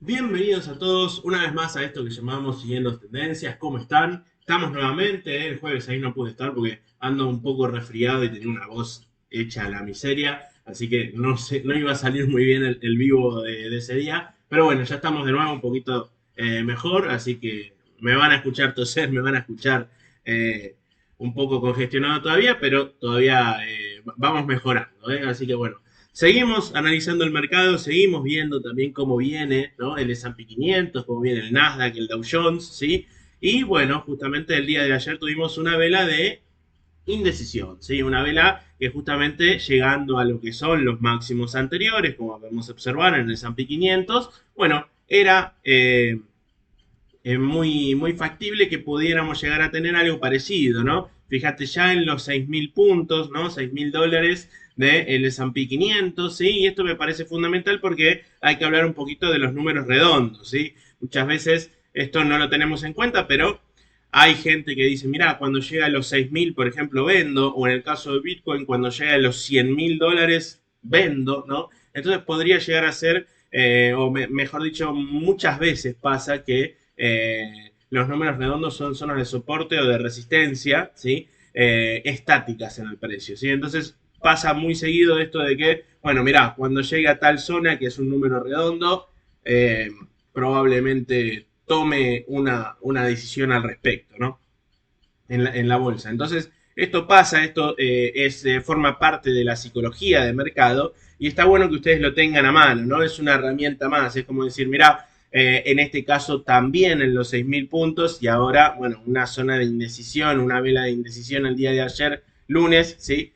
Bienvenidos a todos una vez más a esto que llamamos Siguiendo Tendencias. ¿Cómo están? Estamos nuevamente, el jueves ahí no pude estar porque ando un poco resfriado y tenía una voz hecha a la miseria, así que no sé, no iba a salir muy bien el vivo de ese día, pero bueno, ya estamos de nuevo un poquito mejor, así que me van a escuchar toser, me van a escuchar eh, un poco congestionado todavía, pero todavía vamos mejorando, ¿eh? Así que bueno. Seguimos analizando el mercado, seguimos viendo también cómo viene, ¿no? El S&P 500, cómo viene el Nasdaq, el Dow Jones, ¿sí? Y bueno, justamente el día de ayer tuvimos una vela de indecisión, ¿sí? Una vela que justamente llegando a lo que son los máximos anteriores, como podemos observar en el S&P 500, bueno, era muy factible que pudiéramos llegar a tener algo parecido, ¿no? Fíjate ya en los 6.000 puntos, ¿no? $6.000 del S&P 500, ¿sí? Y esto me parece fundamental porque hay que hablar un poquito de los números redondos, ¿sí? Muchas veces esto no lo tenemos en cuenta, pero hay gente que dice, mira, cuando llega a los 6.000, por ejemplo, vendo, o en el caso de Bitcoin, cuando llega a los $100.000, vendo, ¿no? Entonces podría llegar a ser, mejor dicho, muchas veces pasa que los números redondos son zonas de soporte o de resistencia, ¿sí? Estáticas en el precio, ¿sí? Entonces pasa muy seguido esto de que, bueno, mirá, cuando llega a tal zona, que es un número redondo, probablemente tome una decisión al respecto, ¿no? En la bolsa. Entonces, esto pasa, esto forma parte de la psicología de mercado y está bueno que ustedes lo tengan a mano, ¿no? Es una herramienta más, es como decir, mira, en este caso también en los 6.000 puntos y ahora, bueno, una zona de indecisión, una vela de indecisión el día de ayer, lunes, ¿sí?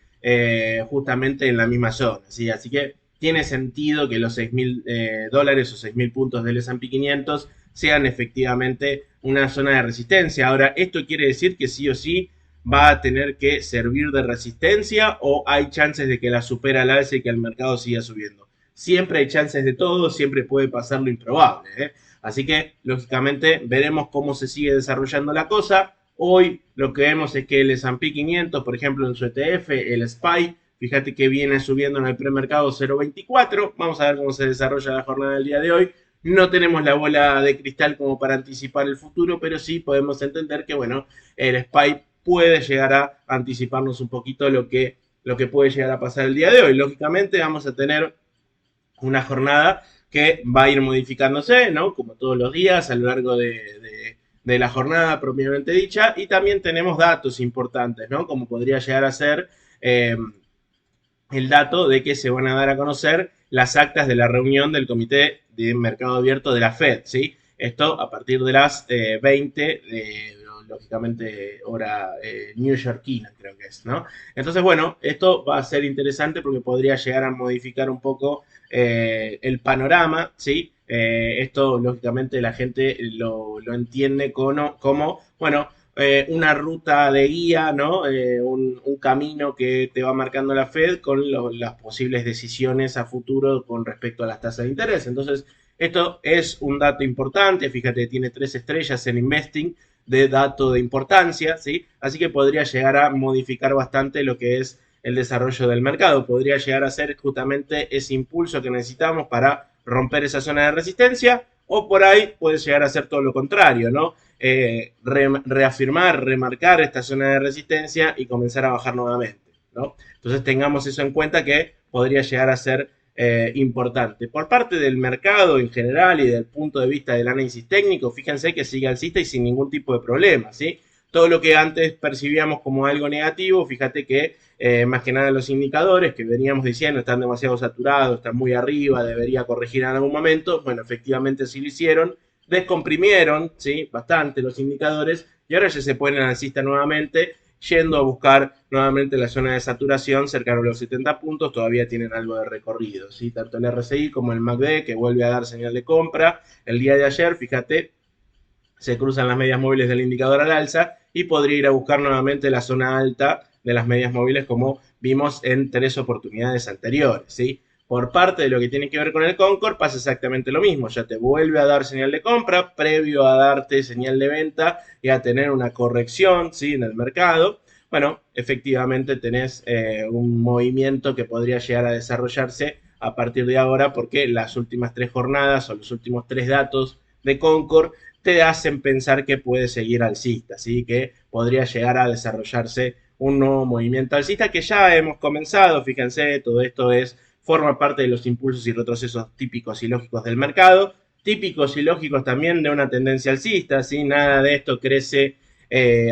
Justamente en la misma zona, ¿sí? Así que tiene sentido que los $6.000 o 6.000 puntos del S&P 500 sean efectivamente una zona de resistencia. Ahora, ¿esto quiere decir que sí o sí va a tener que servir de resistencia o hay chances de que la supera al alza y que el mercado siga subiendo? Siempre hay chances de todo, siempre puede pasar lo improbable, ¿eh? Así que, lógicamente, veremos cómo se sigue desarrollando la cosa. Hoy lo que vemos es que el S&P 500, por ejemplo, en su ETF, el SPY, fíjate que viene subiendo en el premercado 0.24. Vamos a ver cómo se desarrolla la jornada del día de hoy. No tenemos la bola de cristal como para anticipar el futuro, pero sí podemos entender que, bueno, el SPY puede llegar a anticiparnos un poquito lo que puede llegar a pasar el día de hoy. Lógicamente vamos a tener una jornada que va a ir modificándose, ¿no? Como todos los días a lo largo de la jornada propiamente dicha. Y también tenemos datos importantes, ¿no? Como podría llegar a ser el dato de que se van a dar a conocer las actas de la reunión del Comité de Mercado Abierto de la Fed, ¿sí? Esto a partir de las 20, lógicamente, hora New Yorkina, creo que es, ¿no? Entonces, bueno, esto va a ser interesante porque podría llegar a modificar un poco el panorama, ¿sí? Esto, lógicamente, la gente lo entiende como, bueno, una ruta de guía, ¿no? Un camino que te va marcando la Fed con las posibles decisiones a futuro con respecto a las tasas de interés. Entonces, esto es un dato importante, fíjate, tiene 3 estrellas en Investing de dato de importancia, ¿sí? Así que podría llegar a modificar bastante lo que es el desarrollo del mercado. Podría llegar a ser justamente ese impulso que necesitamos para romper esa zona de resistencia, o por ahí puede llegar a ser todo lo contrario, ¿no? Reafirmar, remarcar esta zona de resistencia y comenzar a bajar nuevamente, ¿no? Entonces tengamos eso en cuenta que podría llegar a ser importante. Por parte del mercado en general y del punto de vista del análisis técnico, fíjense que sigue alcista y sin ningún tipo de problema, ¿sí? Todo lo que antes percibíamos como algo negativo, fíjate que más que nada los indicadores que veníamos diciendo están demasiado saturados, están muy arriba, debería corregir en algún momento. Bueno, efectivamente sí lo hicieron, descomprimieron, ¿sí? Bastante los indicadores y ahora ya se ponen alcista nuevamente, yendo a buscar nuevamente la zona de saturación cercano a los 70 puntos, todavía tienen algo de recorrido, ¿sí? Tanto el RSI como el MACD que vuelve a dar señal de compra. El día de ayer, fíjate, se cruzan las medias móviles del indicador al alza y podría ir a buscar nuevamente la zona alta de las medias móviles como vimos en 3 oportunidades anteriores, ¿sí? Por parte de lo que tiene que ver con el Concord pasa exactamente lo mismo, ya te vuelve a dar señal de compra previo a darte señal de venta y a tener una corrección, ¿sí? En el mercado. Bueno, efectivamente tenés un movimiento que podría llegar a desarrollarse a partir de ahora, porque las últimas 3 jornadas o los últimos 3 datos de Concord te hacen pensar que puede seguir alcista, ¿sí? Que podría llegar a desarrollarse un nuevo movimiento alcista que ya hemos comenzado. Fíjense, todo esto forma parte de los impulsos y retrocesos típicos y lógicos del mercado, típicos y lógicos también de una tendencia alcista, ¿sí? Nada de esto crece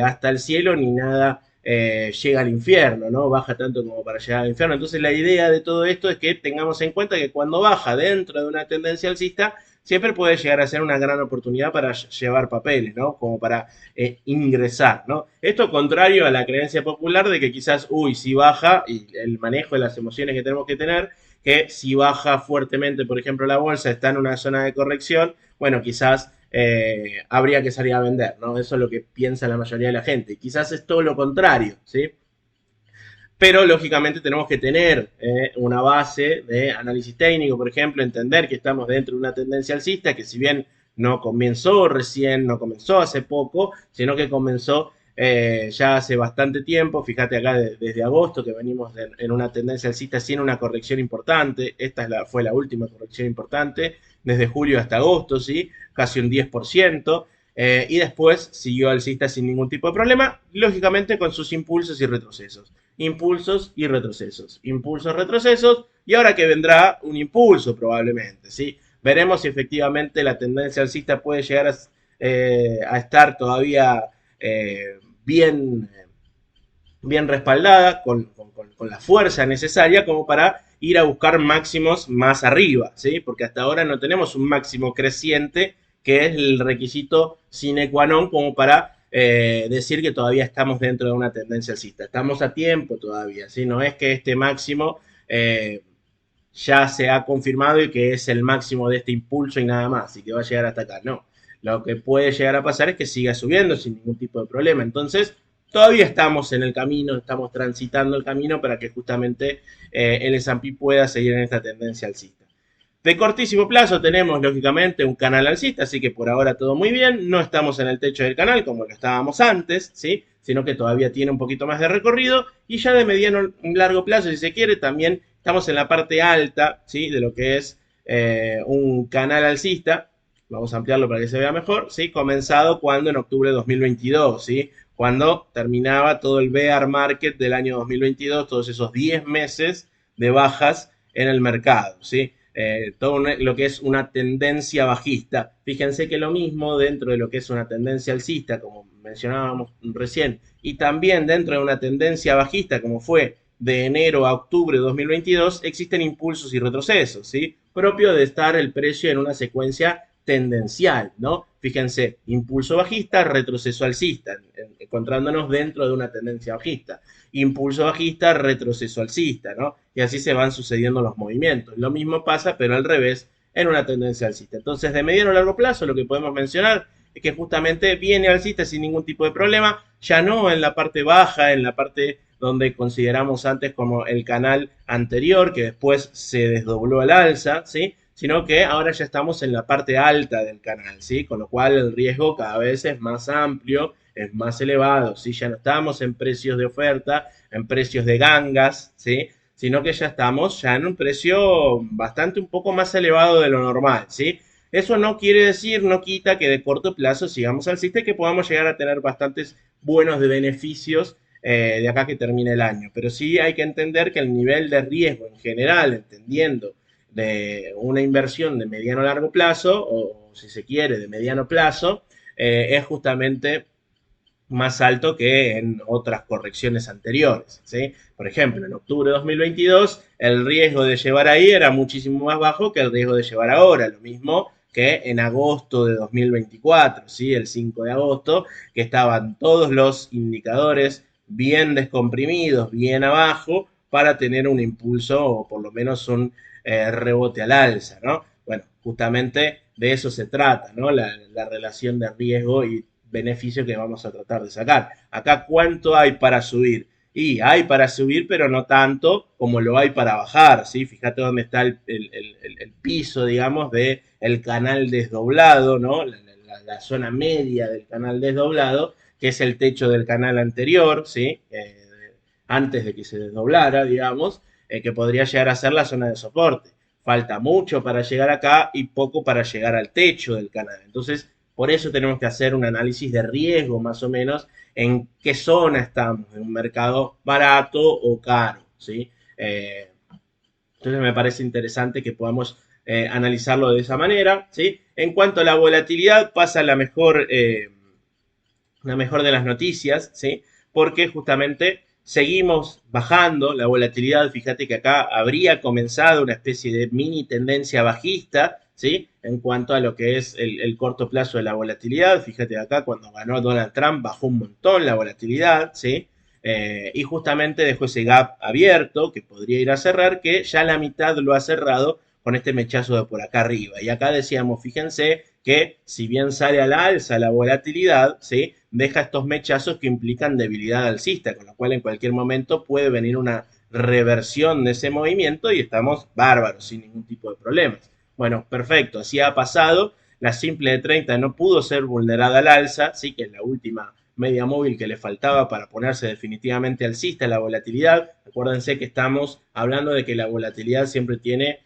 hasta el cielo ni nada llega al infierno, ¿no? Baja tanto como para llegar al infierno. Entonces la idea de todo esto es que tengamos en cuenta que cuando baja dentro de una tendencia alcista, siempre puede llegar a ser una gran oportunidad para llevar papeles, ¿no? Como para ingresar, ¿no? Esto contrario a la creencia popular de que quizás, uy, si baja, y el manejo de las emociones que tenemos que tener, que si baja fuertemente, por ejemplo, la bolsa, está en una zona de corrección, bueno, quizás habría que salir a vender, ¿no? Eso es lo que piensa la mayoría de la gente. Quizás es todo lo contrario, ¿sí? Pero lógicamente tenemos que tener una base de análisis técnico, por ejemplo, entender que estamos dentro de una tendencia alcista que si bien no comenzó recién, no comenzó hace poco, sino que comenzó ya hace bastante tiempo. Fíjate acá desde agosto que venimos en una tendencia alcista sin una corrección importante. Esta fue la última corrección importante, desde julio hasta agosto, ¿sí? Casi un 10%. Y después siguió alcista sin ningún tipo de problema, lógicamente con sus impulsos y retrocesos. Impulsos y retrocesos. Impulsos, retrocesos. Y ahora que vendrá un impulso probablemente, ¿sí? Veremos si efectivamente la tendencia alcista puede llegar a estar todavía bien, bien respaldada, con la fuerza necesaria como para ir a buscar máximos más arriba, ¿sí? Porque hasta ahora no tenemos un máximo creciente, que es el requisito sine qua non como para decir que todavía estamos dentro de una tendencia alcista. Estamos a tiempo todavía, ¿sí? No es que este máximo ya se ha confirmado y que es el máximo de este impulso y nada más, y que va a llegar hasta acá. No, lo que puede llegar a pasar es que siga subiendo sin ningún tipo de problema. Entonces, todavía estamos en el camino, estamos transitando el camino para que justamente el S&P pueda seguir en esta tendencia alcista. De cortísimo plazo tenemos, lógicamente, un canal alcista, así que por ahora todo muy bien. No estamos en el techo del canal como lo estábamos antes, ¿sí? Sino que todavía tiene un poquito más de recorrido. Y ya de mediano y largo plazo, si se quiere, también estamos en la parte alta, ¿sí? De lo que es un canal alcista. Vamos a ampliarlo para que se vea mejor, ¿sí? Comenzado cuando en octubre de 2022, ¿sí? Cuando terminaba todo el bear market del año 2022, todos esos 10 meses de bajas en el mercado, ¿sí? Todo lo que es una tendencia bajista. Fíjense que lo mismo dentro de lo que es una tendencia alcista, como mencionábamos recién, y también dentro de una tendencia bajista, como fue de enero a octubre de 2022, existen impulsos y retrocesos, ¿sí? Propio de estar el precio en una secuencia tendencial, ¿no? Fíjense, impulso bajista, retroceso alcista, encontrándonos dentro de una tendencia bajista. Impulso bajista, retroceso alcista, ¿no? Y así se van sucediendo los movimientos. Lo mismo pasa, pero al revés, en una tendencia alcista. Entonces, de mediano a largo plazo, lo que podemos mencionar es que justamente viene alcista sin ningún tipo de problema, ya no en la parte baja, en la parte donde consideramos antes como el canal anterior, que después se desdobló al alza, ¿sí? Sino que ahora ya estamos en la parte alta del canal, ¿sí? Con lo cual el riesgo cada vez es más amplio, es más elevado, ¿sí? Ya no estamos en precios de oferta, en precios de gangas, ¿sí? Sino que ya estamos ya en un precio bastante un poco más elevado de lo normal, ¿sí? Eso no quiere decir, no quita que de corto plazo sigamos alcista y que podamos llegar a tener bastantes buenos de beneficios de acá que termine el año. Pero sí hay que entender que el nivel de riesgo en general, entendiendo de una inversión de mediano a largo plazo, o si se quiere, de mediano plazo, es justamente más alto que en otras correcciones anteriores, ¿sí? Por ejemplo, en octubre de 2022, el riesgo de llevar ahí era muchísimo más bajo que el riesgo de llevar ahora, lo mismo que en agosto de 2024, ¿sí? El 5 de agosto, que estaban todos los indicadores bien descomprimidos, bien abajo, para tener un impulso o por lo menos un rebote al alza, ¿no? Bueno, justamente de eso se trata, ¿no? La relación de riesgo y beneficio que vamos a tratar de sacar. Acá, ¿cuánto hay para subir? Y hay para subir, pero no tanto como lo hay para bajar, ¿sí? Fíjate dónde está el piso, digamos, del canal desdoblado, ¿no? La zona media del canal desdoblado, que es el techo del canal anterior, ¿sí? Antes de que se desdoblara, digamos, que podría llegar a ser la zona de soporte. falta mucho para llegar acá y poco para llegar al techo del canal. Entonces, por eso tenemos que hacer un análisis de riesgo más o menos en qué zona estamos, en un mercado barato o caro, ¿sí? Entonces me parece interesante que podamos analizarlo de esa manera, ¿sí? En cuanto a la volatilidad, pasa la mejor de las noticias, ¿sí? Porque justamente seguimos bajando la volatilidad. Fíjate que acá habría comenzado una especie de mini tendencia bajista, ¿sí? En cuanto a lo que es el corto plazo de la volatilidad. Fíjate acá, cuando ganó Donald Trump, bajó un montón la volatilidad, ¿sí? Y justamente dejó ese gap abierto que podría ir a cerrar, que ya la mitad lo ha cerrado con este mechazo de por acá arriba. Y acá decíamos, fíjense que si bien sale al alza la volatilidad, ¿sí? Deja estos mechazos que implican debilidad alcista, con lo cual en cualquier momento puede venir una reversión de ese movimiento y estamos bárbaros, sin ningún tipo de problemas. Bueno, perfecto, así ha pasado. La simple de 30 no pudo ser vulnerada al alza, sí que es la última media móvil que le faltaba para ponerse definitivamente alcista la volatilidad. Acuérdense que estamos hablando de que la volatilidad siempre tiene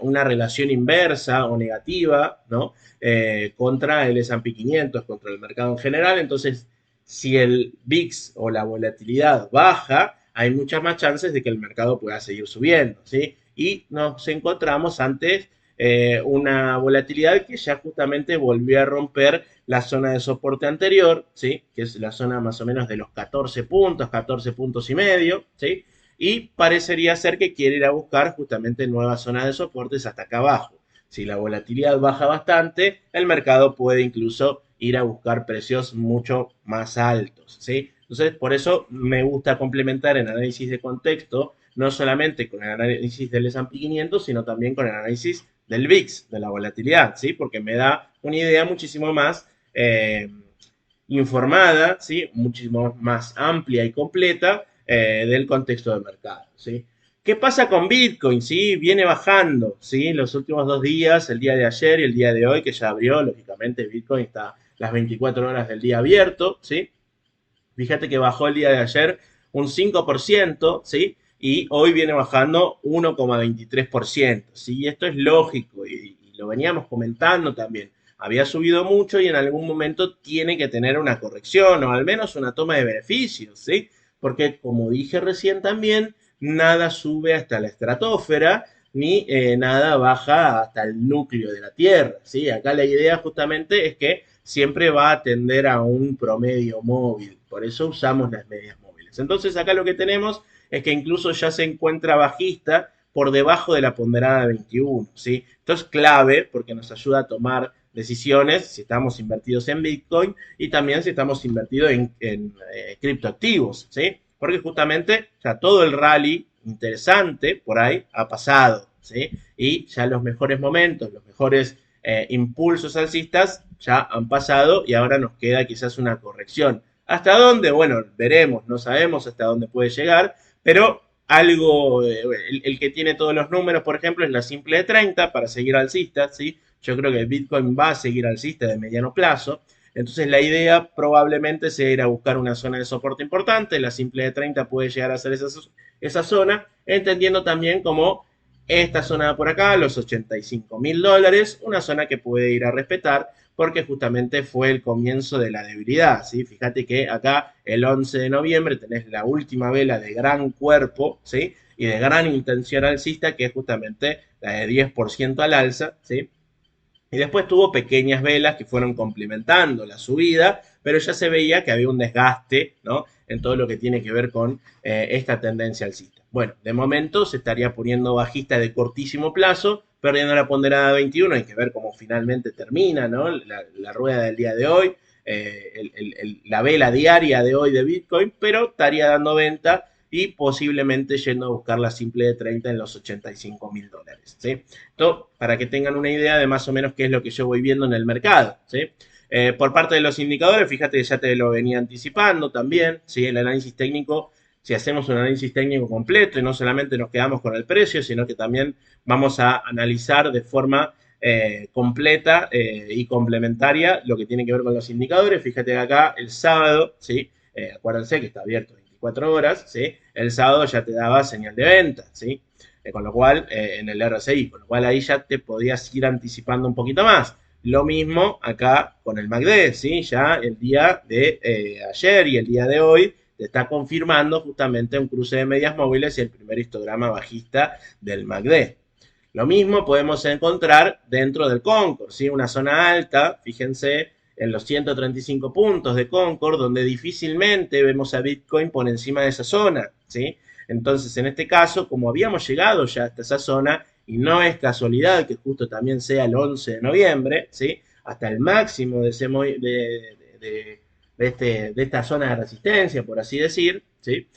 una relación inversa o negativa, ¿no? Contra el S&P 500, contra el mercado en general. Entonces, si el VIX o la volatilidad baja, hay muchas más chances de que el mercado pueda seguir subiendo, ¿sí? Y nos encontramos ante una volatilidad que ya justamente volvió a romper la zona de soporte anterior, ¿sí? Que es la zona más o menos de los 14 puntos y medio, ¿sí? Y parecería ser que quiere ir a buscar justamente nuevas zonas de soportes hasta acá abajo. Si la volatilidad baja bastante, el mercado puede incluso ir a buscar precios mucho más altos, ¿sí? Entonces, por eso me gusta complementar el análisis de contexto, no solamente con el análisis del S&P 500, sino también con el análisis del VIX, de la volatilidad, ¿sí? Porque me da una idea muchísimo más informada, ¿sí? Muchísimo más amplia y completa del contexto del mercado, ¿sí? ¿Qué pasa con Bitcoin? ¿Sí? Viene bajando, ¿sí? Los últimos 2 días, el día de ayer y el día de hoy, que ya abrió, lógicamente Bitcoin está las 24 horas del día abierto, ¿sí? Fíjate que bajó el día de ayer un 5%, ¿sí? Y hoy viene bajando 1,23%, ¿sí? Esto es lógico y lo veníamos comentando también. Había subido mucho y en algún momento tiene que tener una corrección o al menos una toma de beneficios, ¿sí? Porque como dije recién también, nada sube hasta la estratosfera ni nada baja hasta el núcleo de la Tierra, ¿sí? Acá la idea justamente es que siempre va a tender a un promedio móvil. Por eso usamos las medias móviles. Entonces acá lo que tenemos es que incluso ya se encuentra bajista por debajo de la ponderada de 21. ¿Sí? Esto es clave porque nos ayuda a tomar decisiones si estamos invertidos en Bitcoin y también si estamos invertidos en criptoactivos. ¿Sí? Porque justamente ya todo el rally interesante por ahí ha pasado. ¿Sí? Y ya los mejores momentos, los mejores impulsos alcistas ya han pasado y ahora nos queda quizás una corrección. ¿Hasta dónde? Bueno, veremos, no sabemos hasta dónde puede llegar, pero algo, el que tiene todos los números, por ejemplo, es la simple de 30 para seguir alcista, ¿sí? Yo creo que Bitcoin va a seguir alcista de mediano plazo. Entonces la idea probablemente sea ir a buscar una zona de soporte importante. La simple de 30 puede llegar a ser esa zona, entendiendo también como esta zona de por acá, los $85.000, una zona que puede ir a respetar porque justamente fue el comienzo de la debilidad, ¿sí? Fíjate que acá el 11 de noviembre tenés la última vela de gran cuerpo, ¿sí? Y de gran intención alcista, que es justamente la de 10% al alza, ¿sí? Y después tuvo pequeñas velas que fueron complementando la subida, pero ya se veía que había un desgaste, ¿no? En todo lo que tiene que ver con esta tendencia alcista. Bueno, de momento se estaría poniendo bajista de cortísimo plazo, perdiendo la ponderada 21. Hay que ver cómo finalmente termina, ¿no? La rueda del día de hoy, la vela diaria de hoy de Bitcoin, pero estaría dando venta y posiblemente yendo a buscar la simple de 30 en los $85.000, ¿sí? Esto para que tengan una idea de más o menos qué es lo que yo voy viendo en el mercado, ¿sí? Por parte de los indicadores, fíjate que ya te lo venía anticipando también, ¿sí? El análisis técnico, si hacemos un análisis técnico completo y no solamente nos quedamos con el precio, sino que también vamos a analizar de forma completa y complementaria lo que tiene que ver con los indicadores. Fíjate que acá el sábado, ¿sí? Acuérdense que está abierto 24 horas, ¿sí? El sábado ya te daba señal de venta, ¿sí? con lo cual, en el RSI, con lo cual ahí ya te podías ir anticipando un poquito más. Lo mismo acá con el MACD, ¿sí? Ya el día de ayer y el día de hoy te está confirmando justamente un cruce de medias móviles y el primer histograma bajista del MACD. Lo mismo podemos encontrar dentro del Concord, ¿sí? Una zona alta, fíjense, en los 135 puntos de Concord, donde difícilmente vemos a Bitcoin por encima de esa zona, ¿sí? Entonces, en este caso, como habíamos llegado ya hasta esa zona, y no es casualidad que justo también sea el 11 de noviembre, ¿sí? Hasta el máximo de, ese, de esta zona de resistencia, por así decir, ¿sí?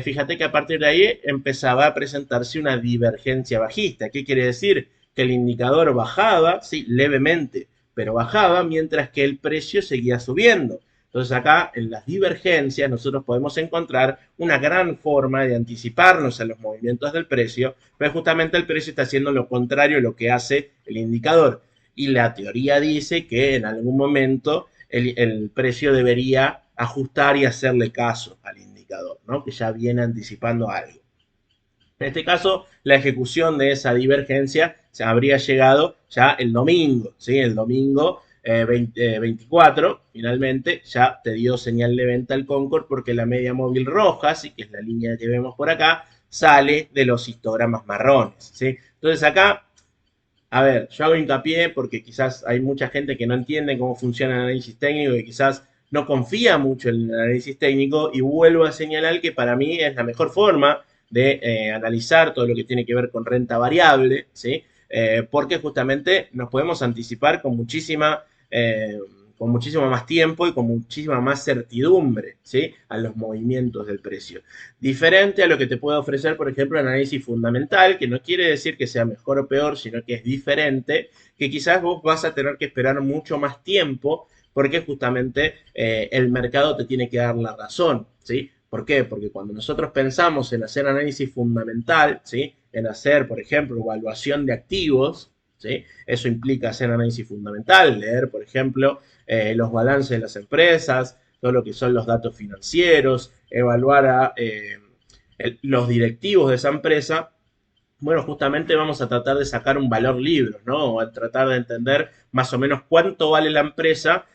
Fíjate que a partir de ahí empezaba a presentarse una divergencia bajista. ¿Qué quiere decir? Que el indicador bajaba, sí, levemente, pero bajaba mientras que el precio seguía subiendo. Entonces acá en las divergencias nosotros podemos encontrar una gran forma de anticiparnos a los movimientos del precio, pero justamente el precio está haciendo lo contrario a lo que hace el indicador. Y la teoría dice que en algún momento el precio debería ajustar y hacerle caso al indicador, ¿no? Que ya viene anticipando algo. En este caso, la ejecución de esa divergencia se habría llegado ya el domingo, ¿sí? El domingo 24, finalmente, ya te dio señal de venta el Concord porque la media móvil roja, ¿sí? Que es la línea que vemos por acá, sale de los histogramas marrones, ¿sí? Entonces acá, a ver, yo hago hincapié porque quizás hay mucha gente que no entiende cómo funciona el análisis técnico y quizás no confía mucho en el análisis técnico y vuelvo a señalar que para mí es la mejor forma de analizar todo lo que tiene que ver con renta variable, ¿sí? Porque justamente nos podemos anticipar con muchísimo más tiempo y con muchísima más certidumbre, ¿sí? A los movimientos del precio. Diferente a lo que te puede ofrecer, por ejemplo, el análisis fundamental, que no quiere decir que sea mejor o peor, sino que es diferente, que quizás vos vas a tener que esperar mucho más tiempo porque justamente el mercado te tiene que dar la razón, ¿sí? ¿Por qué? Porque cuando nosotros pensamos en hacer análisis fundamental, ¿sí? En hacer, por ejemplo, evaluación de activos, ¿sí? Eso implica hacer análisis fundamental, leer, por ejemplo, los balances de las empresas, todo lo que son los datos financieros, evaluar a los directivos de esa empresa. Bueno, justamente vamos a tratar de sacar un valor libre, ¿no? O a tratar de entender más o menos cuánto vale la empresa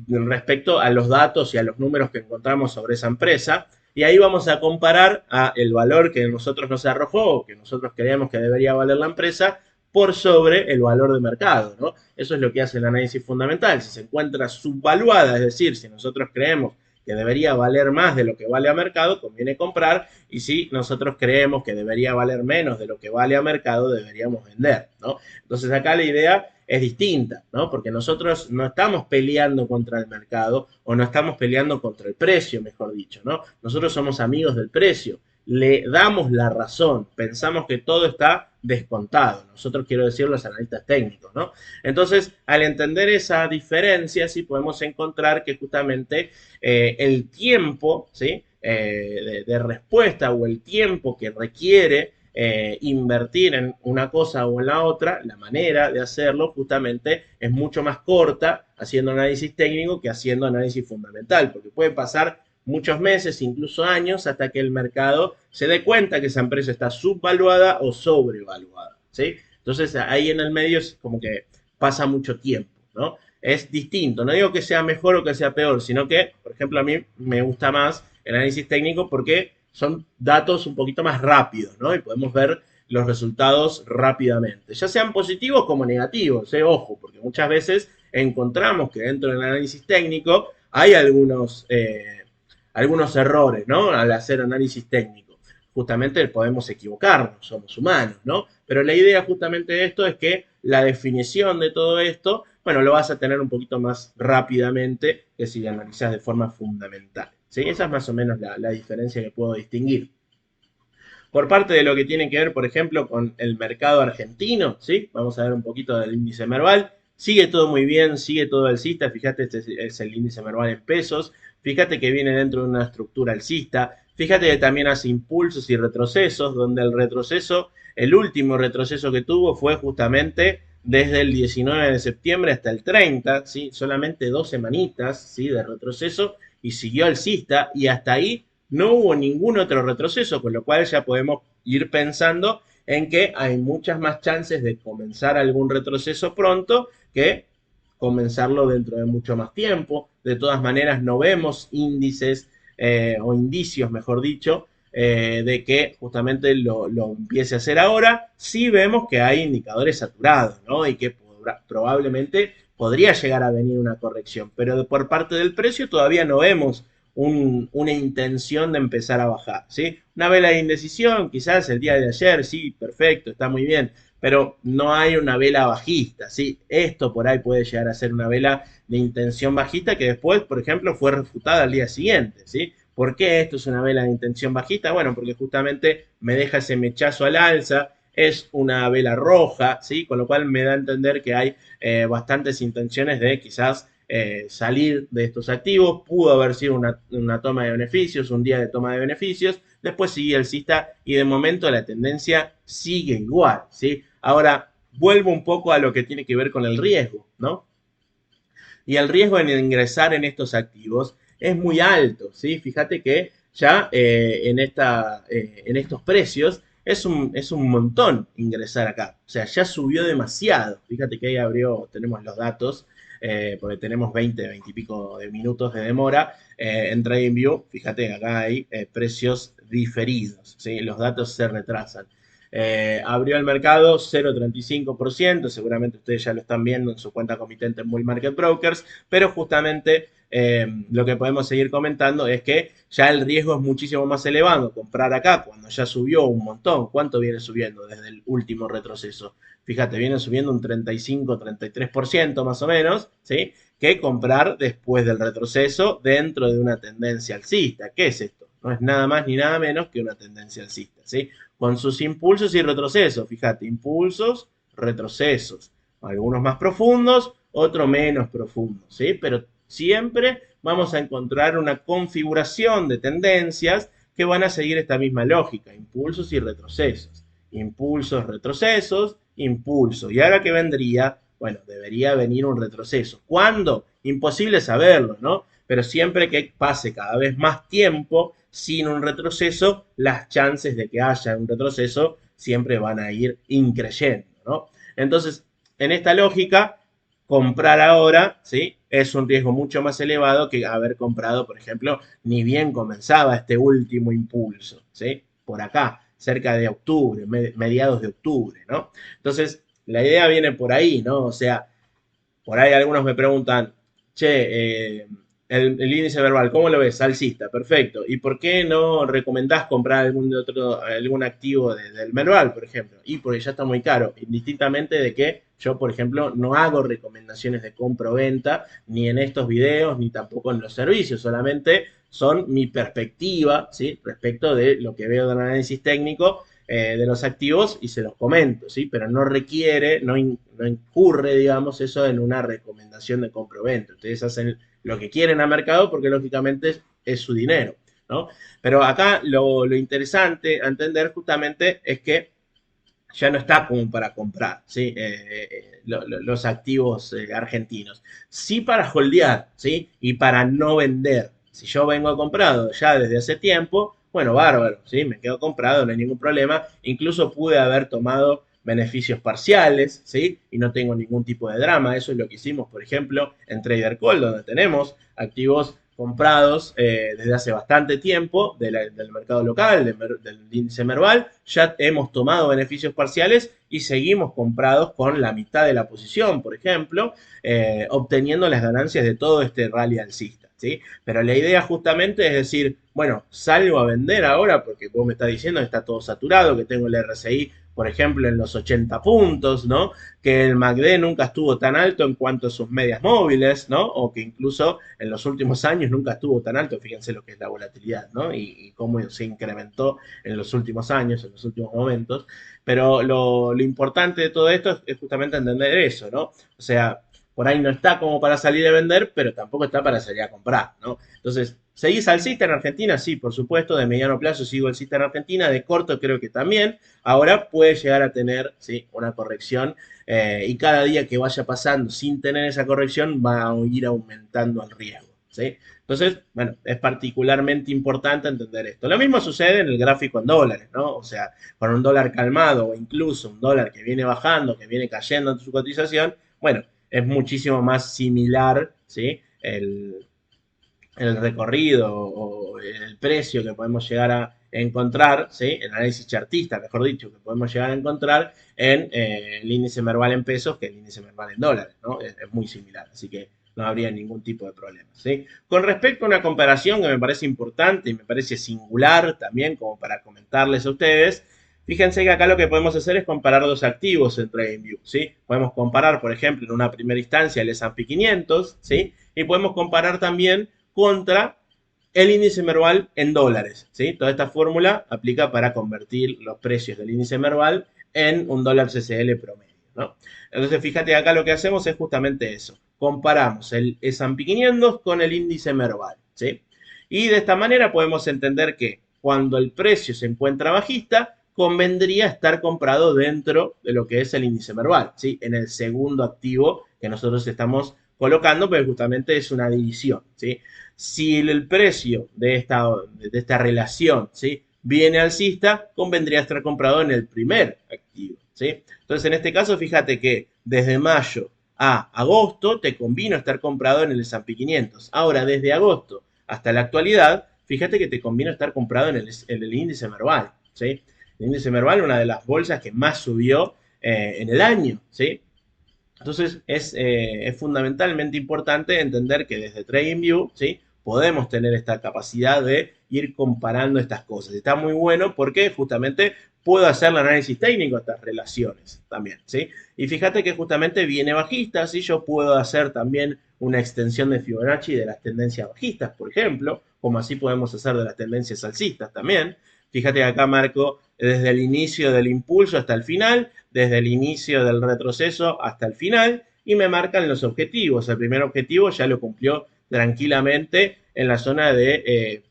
respecto a los datos y a los números que encontramos sobre esa empresa. Y ahí vamos a comparar a el valor que nosotros nos arrojó o que nosotros creíamos que debería valer la empresa por sobre el valor de mercado, ¿no? Eso es lo que hace el análisis fundamental. Si se encuentra subvaluada, es decir, si nosotros creemos que debería valer más de lo que vale a mercado, conviene comprar, y si nosotros creemos que debería valer menos de lo que vale a mercado, deberíamos vender, ¿no? Entonces acá la idea es distinta, ¿no? Porque nosotros no estamos peleando contra el mercado o no estamos peleando contra el precio, mejor dicho, ¿no? Nosotros somos amigos del precio, le damos la razón, pensamos que todo está descontado. Nosotros, quiero decir, los analistas técnicos, ¿no? Entonces, al entender esa diferencia, sí podemos encontrar que justamente el tiempo, ¿sí? De respuesta o el tiempo que requiere invertir en una cosa o en la otra, la manera de hacerlo justamente es mucho más corta haciendo análisis técnico que haciendo análisis fundamental, porque puede pasar muchos meses, incluso años, hasta que el mercado se dé cuenta que esa empresa está subvaluada o sobrevaluada, ¿sí? Entonces ahí en el medio es como que pasa mucho tiempo, ¿no? Es distinto, no digo que sea mejor o que sea peor, sino que, por ejemplo, a mí me gusta más el análisis técnico porque son datos un poquito más rápidos, ¿no? Y podemos ver los resultados rápidamente, ya sean positivos como negativos, ojo, porque muchas veces encontramos que dentro del análisis técnico hay algunos errores, ¿no? Al hacer análisis técnico. Justamente podemos equivocarnos, somos humanos, ¿no? Pero la idea justamente de esto es que la definición de todo esto, bueno, lo vas a tener un poquito más rápidamente que si lo analizas de forma fundamental, ¿sí? Esa es más o menos la diferencia que puedo distinguir. Por parte de lo que tiene que ver, por ejemplo, con el mercado argentino, ¿sí? Vamos a ver un poquito del índice Merval. Sigue todo muy bien, sigue todo alcista. Fíjate, este es el índice Merval en pesos. Fíjate que viene dentro de una estructura alcista. Fíjate que también hace impulsos y retrocesos, donde el retroceso, el último retroceso que tuvo fue justamente desde el 19 de septiembre hasta el 30, ¿sí? Solamente 2 semanitas, ¿sí? De retroceso y siguió alcista y hasta ahí no hubo ningún otro retroceso, con lo cual ya podemos ir pensando en que hay muchas más chances de comenzar algún retroceso pronto que comenzarlo dentro de mucho más tiempo. De todas maneras, no vemos índices o indicios, mejor dicho, de que justamente lo empiece a hacer ahora. Sí vemos que hay indicadores saturados, ¿no? Y que probablemente podría llegar a venir una corrección, pero por parte del precio todavía no vemos una intención de empezar a bajar, ¿sí? Una vela de indecisión, quizás el día de ayer, sí, perfecto, está muy bien, pero no hay una vela bajista, ¿sí? Esto por ahí puede llegar a ser una vela de intención bajista que después, por ejemplo, fue refutada al día siguiente, ¿sí? ¿Por qué esto es una vela de intención bajista? Bueno, porque justamente me deja ese mechazo al alza, es una vela roja, ¿sí? Con lo cual me da a entender que hay bastantes intenciones de quizás salir de estos activos. Pudo haber sido una toma de beneficios, un día de toma de beneficios, después sigue alcista y de momento la tendencia sigue igual, ¿sí? Ahora, vuelvo un poco a lo que tiene que ver con el riesgo, ¿no? Y el riesgo en ingresar en estos activos es muy alto, ¿sí? Fíjate que ya en estos precios es un montón ingresar acá. O sea, ya subió demasiado. Fíjate que ahí tenemos los datos, porque tenemos 20 y pico de minutos de demora en TradingView. Fíjate que acá hay precios diferidos, ¿sí? Los datos se retrasan. Abrió el mercado 0,35%, seguramente ustedes ya lo están viendo en su cuenta comitente en Bull Market Brokers, pero justamente lo que podemos seguir comentando es que ya el riesgo es muchísimo más elevado. Comprar acá cuando ya subió un montón. ¿Cuánto viene subiendo desde el último retroceso? Fíjate, viene subiendo un 35-33% más o menos, ¿sí? Que comprar después del retroceso dentro de una tendencia alcista. ¿Qué es esto? No es nada más ni nada menos que una tendencia alcista, ¿sí? Con sus impulsos y retrocesos. Fíjate, impulsos, retrocesos. Algunos más profundos, otros menos profundos, ¿sí? Pero siempre vamos a encontrar una configuración de tendencias que van a seguir esta misma lógica, impulsos y retrocesos. Impulsos, retrocesos, impulsos. ¿Y ahora qué vendría? Bueno, debería venir un retroceso. ¿Cuándo? Imposible saberlo, ¿no? Pero siempre que pase cada vez más tiempo sin un retroceso, las chances de que haya un retroceso siempre van a ir increyendo, ¿no? Entonces, en esta lógica, comprar ahora, ¿sí? Es un riesgo mucho más elevado que haber comprado, por ejemplo, ni bien comenzaba este último impulso, ¿sí? Por acá, cerca de octubre, mediados de octubre, ¿no? Entonces, la idea viene por ahí, ¿no? O sea, por ahí algunos me preguntan, che, el índice verbal, ¿cómo lo ves? Alcista, perfecto. ¿Y por qué no recomendás comprar algún activo del Merval, por ejemplo? Y porque ya está muy caro, indistintamente de que yo, por ejemplo, no hago recomendaciones de compra o venta, ni en estos videos, ni tampoco en los servicios, solamente son mi perspectiva, ¿sí? Respecto de lo que veo de un análisis técnico de los activos y se los comento, ¿sí? Pero no requiere, no incurre, digamos, eso en una recomendación de compra o venta. Ustedes hacen lo que quieren a mercado porque lógicamente es su dinero, ¿no? Pero acá lo interesante a entender justamente es que ya no está como para comprar, ¿sí? Los activos argentinos. Sí para holdear, ¿sí? Y para no vender. Si yo vengo comprado ya desde hace tiempo, bueno, bárbaro, ¿sí? Me quedo comprado, no hay ningún problema. Incluso pude haber tomado beneficios parciales, ¿sí? Y no tengo ningún tipo de drama. Eso es lo que hicimos, por ejemplo, en Trader Call, donde tenemos activos comprados desde hace bastante tiempo del mercado local, del índice Merval. Ya hemos tomado beneficios parciales y seguimos comprados con la mitad de la posición, por ejemplo, obteniendo las ganancias de todo este rally alcista, ¿sí? Pero la idea justamente es decir, bueno, salgo a vender ahora porque vos me estás diciendo que está todo saturado, que tengo el RSI, por ejemplo, en los 80 puntos, ¿no? Que el MACD nunca estuvo tan alto en cuanto a sus medias móviles, ¿no? O que incluso en los últimos años nunca estuvo tan alto, fíjense lo que es la volatilidad, ¿no? Y cómo se incrementó en los últimos años, en los últimos momentos. Pero lo importante de todo esto es justamente entender eso, ¿no? O sea, por ahí no está como para salir a vender, pero tampoco está para salir a comprar, ¿no? Entonces, ¿seguís alcista en Argentina? Sí, por supuesto, de mediano plazo sigo alcista en Argentina, de corto creo que también. Ahora puede llegar a tener, ¿sí? Una corrección y cada día que vaya pasando sin tener esa corrección va a ir aumentando el riesgo. ¿sí? Entonces, bueno, es particularmente importante entender esto. Lo mismo sucede en el gráfico en dólares, ¿no? O sea, con un dólar calmado o incluso un dólar que viene bajando, que viene cayendo en su cotización, bueno, es muchísimo más similar, ¿sí? El recorrido o el precio que podemos llegar a encontrar, ¿sí? El análisis chartista, mejor dicho, que podemos llegar a encontrar en el índice Merval en pesos que el índice Merval en dólares, ¿no? Es muy similar, así que no habría ningún tipo de problema, ¿sí? Con respecto a una comparación que me parece importante y me parece singular también como para comentarles a ustedes, fíjense que acá lo que podemos hacer es comparar dos activos en TradingView, ¿sí? Podemos comparar, por ejemplo, en una primera instancia el S&P 500, ¿sí? Y podemos comparar también contra el índice Merval en dólares, ¿sí? Toda esta fórmula aplica para convertir los precios del índice Merval en un dólar CCL promedio, ¿no? Entonces, fíjate acá lo que hacemos es justamente eso. Comparamos el S&P 500 con el índice Merval, ¿sí? Y de esta manera podemos entender que cuando el precio se encuentra bajista, convendría estar comprado dentro de lo que es el índice Merval, ¿sí? En el segundo activo que nosotros estamos colocando, pero justamente es una división, ¿sí? Si el precio de esta relación, ¿sí? Viene alcista, convendría estar comprado en el primer activo, ¿sí? Entonces, en este caso, fíjate que desde mayo a agosto te convino estar comprado en el S&P 500. Ahora, desde agosto hasta la actualidad, fíjate que te convino estar comprado en el índice Merval, ¿sí? El índice Merval, una de las bolsas que más subió en el año, ¿sí? Entonces es fundamentalmente importante entender que desde TradingView, ¿sí? Podemos tener esta capacidad de ir comparando estas cosas. Está muy bueno porque justamente puedo hacer el análisis técnico de estas relaciones también, ¿sí? Y fíjate que justamente viene bajista, ¿sí? Yo puedo hacer también una extensión de Fibonacci de las tendencias bajistas, por ejemplo, como así podemos hacer de las tendencias alcistas también. Fíjate que acá marco desde el inicio del impulso hasta el final, desde el inicio del retroceso hasta el final, y me marcan los objetivos. El primer objetivo ya lo cumplió tranquilamente en la zona de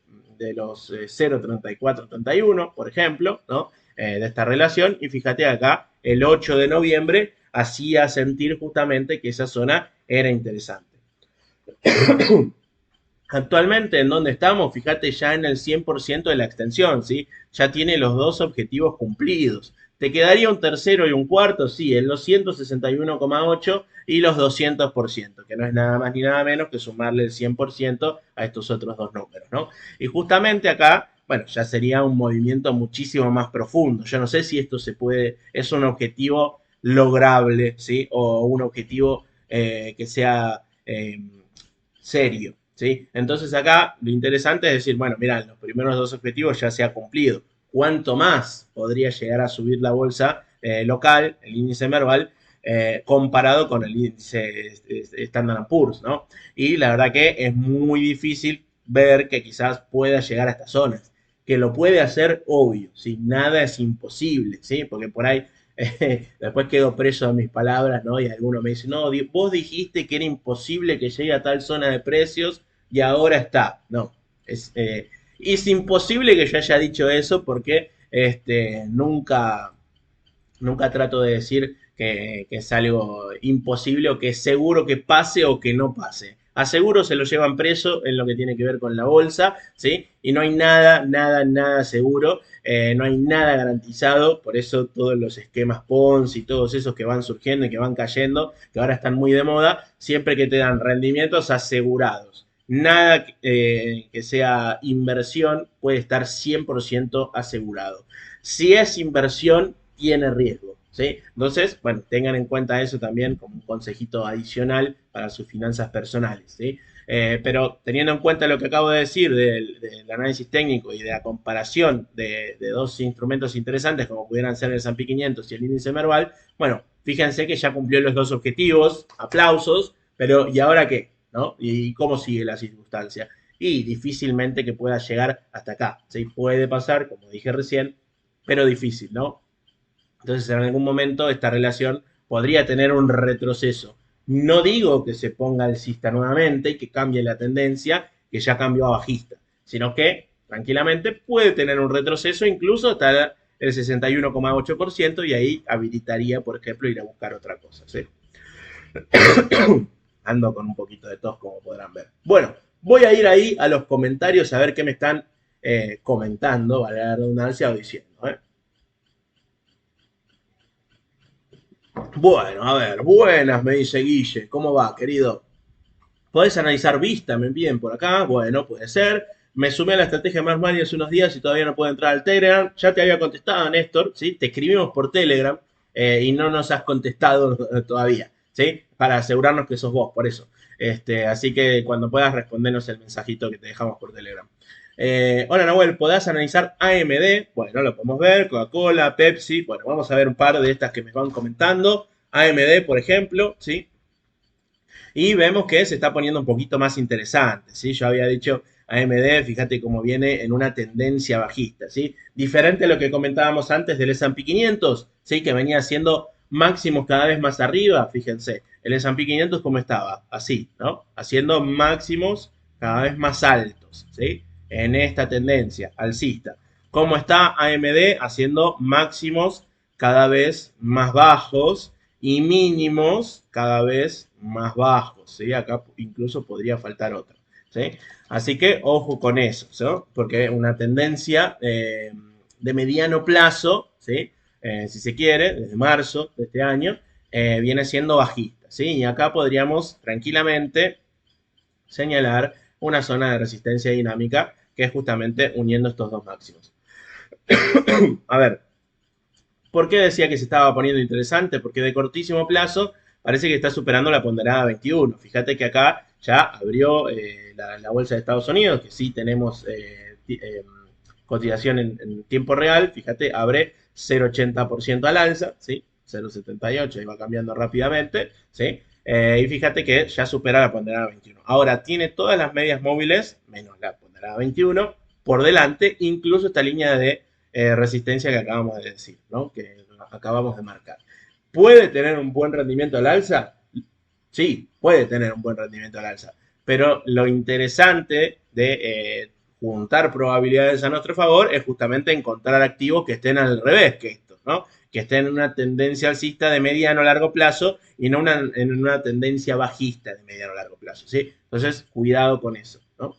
los 0,3431, por ejemplo, ¿no? De esta relación. Y fíjate acá, el 8 de noviembre hacía sentir justamente que esa zona era interesante. Actualmente, ¿en dónde estamos? Fíjate ya en el 100% de la extensión, ¿sí? Ya tiene los dos objetivos cumplidos. ¿Te quedaría un tercero y un cuarto? Sí, en los 161,8 y los 200%, que no es nada más ni nada menos que sumarle el 100% a estos otros dos números, ¿no? Y justamente acá, bueno, ya sería un movimiento muchísimo más profundo. Yo no sé si esto se puede, es un objetivo lograble, ¿sí? O un objetivo que sea serio. ¿Sí? Entonces acá lo interesante es decir, bueno, mira, los primeros dos objetivos ya se ha cumplido. ¿Cuánto más podría llegar a subir la bolsa local, el índice Merval, comparado con el índice Standard Poor's, ¿no? Y la verdad que es muy difícil ver que quizás pueda llegar a estas zonas. Que lo puede hacer, obvio, ¿sí? Nada es imposible, ¿sí? Porque por ahí después quedo preso de mis palabras, ¿no? Y alguno me dice, no, vos dijiste que era imposible que llegue a tal zona de precios y ahora está. No, es imposible que yo haya dicho eso porque nunca trato de decir que es algo imposible o que es seguro que pase o que no pase. A seguro se lo llevan preso en lo que tiene que ver con la bolsa, ¿sí? Y no hay nada, nada, nada seguro, no hay nada garantizado, por eso todos los esquemas Ponzi y todos esos que van surgiendo y que van cayendo, que ahora están muy de moda, siempre que te dan rendimientos asegurados. Nada que sea inversión puede estar 100% asegurado. Si es inversión, tiene riesgo, ¿sí? Entonces, bueno, tengan en cuenta eso también como un consejito adicional para sus finanzas personales, ¿sí? Pero teniendo en cuenta lo que acabo de decir del análisis técnico y de la comparación de dos instrumentos interesantes como pudieran ser el S&P 500 y el índice Merval, bueno, fíjense que ya cumplió los dos objetivos, aplausos, pero ¿y ahora qué? ¿No? ¿Y cómo sigue la circunstancia? Y difícilmente que pueda llegar hasta acá, ¿sí? Puede pasar, como dije recién, pero difícil, ¿no? Entonces, en algún momento esta relación podría tener un retroceso. No digo que se ponga alcista nuevamente y que cambie la tendencia, que ya cambió a bajista, sino que tranquilamente puede tener un retroceso incluso hasta el 61,8% y ahí habilitaría, por ejemplo, ir a buscar otra cosa, ¿sí? Ando con un poquito de tos, como podrán ver. Bueno, Voy a ir ahí a los comentarios a ver qué me están comentando, vale la redundancia, o diciendo. Bueno, a ver, buenas, me dice Guille. ¿Cómo va, querido? ¿Podés analizar vista? Me envíen por acá. Bueno, puede ser. Me sumé a la estrategia más Money hace unos días y todavía no puedo entrar al Telegram. Ya te había contestado, Néstor, ¿sí? Te escribimos por Telegram y no nos has contestado todavía, ¿sí? Para asegurarnos que sos vos, por eso. Así que cuando puedas respondernos el mensajito que te dejamos por Telegram. Hola Nahuel, ¿podés analizar AMD? Bueno, lo podemos ver, Coca-Cola, Pepsi. Bueno, vamos a ver un par de estas que me van comentando. AMD, por ejemplo, ¿sí? Y vemos que se está poniendo un poquito más interesante, ¿sí? Yo había dicho AMD, fíjate cómo viene en una tendencia bajista, ¿sí? Diferente a lo que comentábamos antes del S&P 500, ¿sí? Que venía haciendo máximos cada vez más arriba, fíjense. El S&P 500 cómo estaba, así, ¿no? Haciendo máximos cada vez más altos, ¿sí? En esta tendencia alcista. ¿Cómo está AMD? Haciendo máximos cada vez más bajos y mínimos cada vez más bajos, ¿sí? Acá incluso podría faltar otra, ¿sí? Así que ojo con eso, ¿sí? Porque una tendencia de mediano plazo, ¿sí? Si se quiere, desde marzo de este año, viene siendo bajista, ¿sí? Y acá podríamos tranquilamente señalar una zona de resistencia dinámica que es justamente uniendo estos dos máximos. A ver, ¿por qué decía que se estaba poniendo interesante? Porque de cortísimo plazo parece que está superando la ponderada 21. Fíjate que acá ya abrió la bolsa de Estados Unidos, que sí tenemos cotización en tiempo real. Fíjate, abre 0,80% al alza, ¿sí? 0,78 y va cambiando rápidamente, ¿sí? Y fíjate que ya supera la ponderada 21. Ahora tiene todas las medias móviles, menos la ponderada 21, por delante, incluso esta línea de resistencia que acabamos de decir, ¿no? Que acabamos de marcar. ¿Puede tener un buen rendimiento al alza? Sí, puede tener un buen rendimiento al alza. Pero lo interesante de juntar probabilidades a nuestro favor es justamente encontrar activos que estén al revés que estos, ¿no? Que estén en una tendencia alcista de mediano a largo plazo y no en una tendencia bajista de mediano a largo plazo, ¿sí? Entonces, cuidado con eso, ¿no?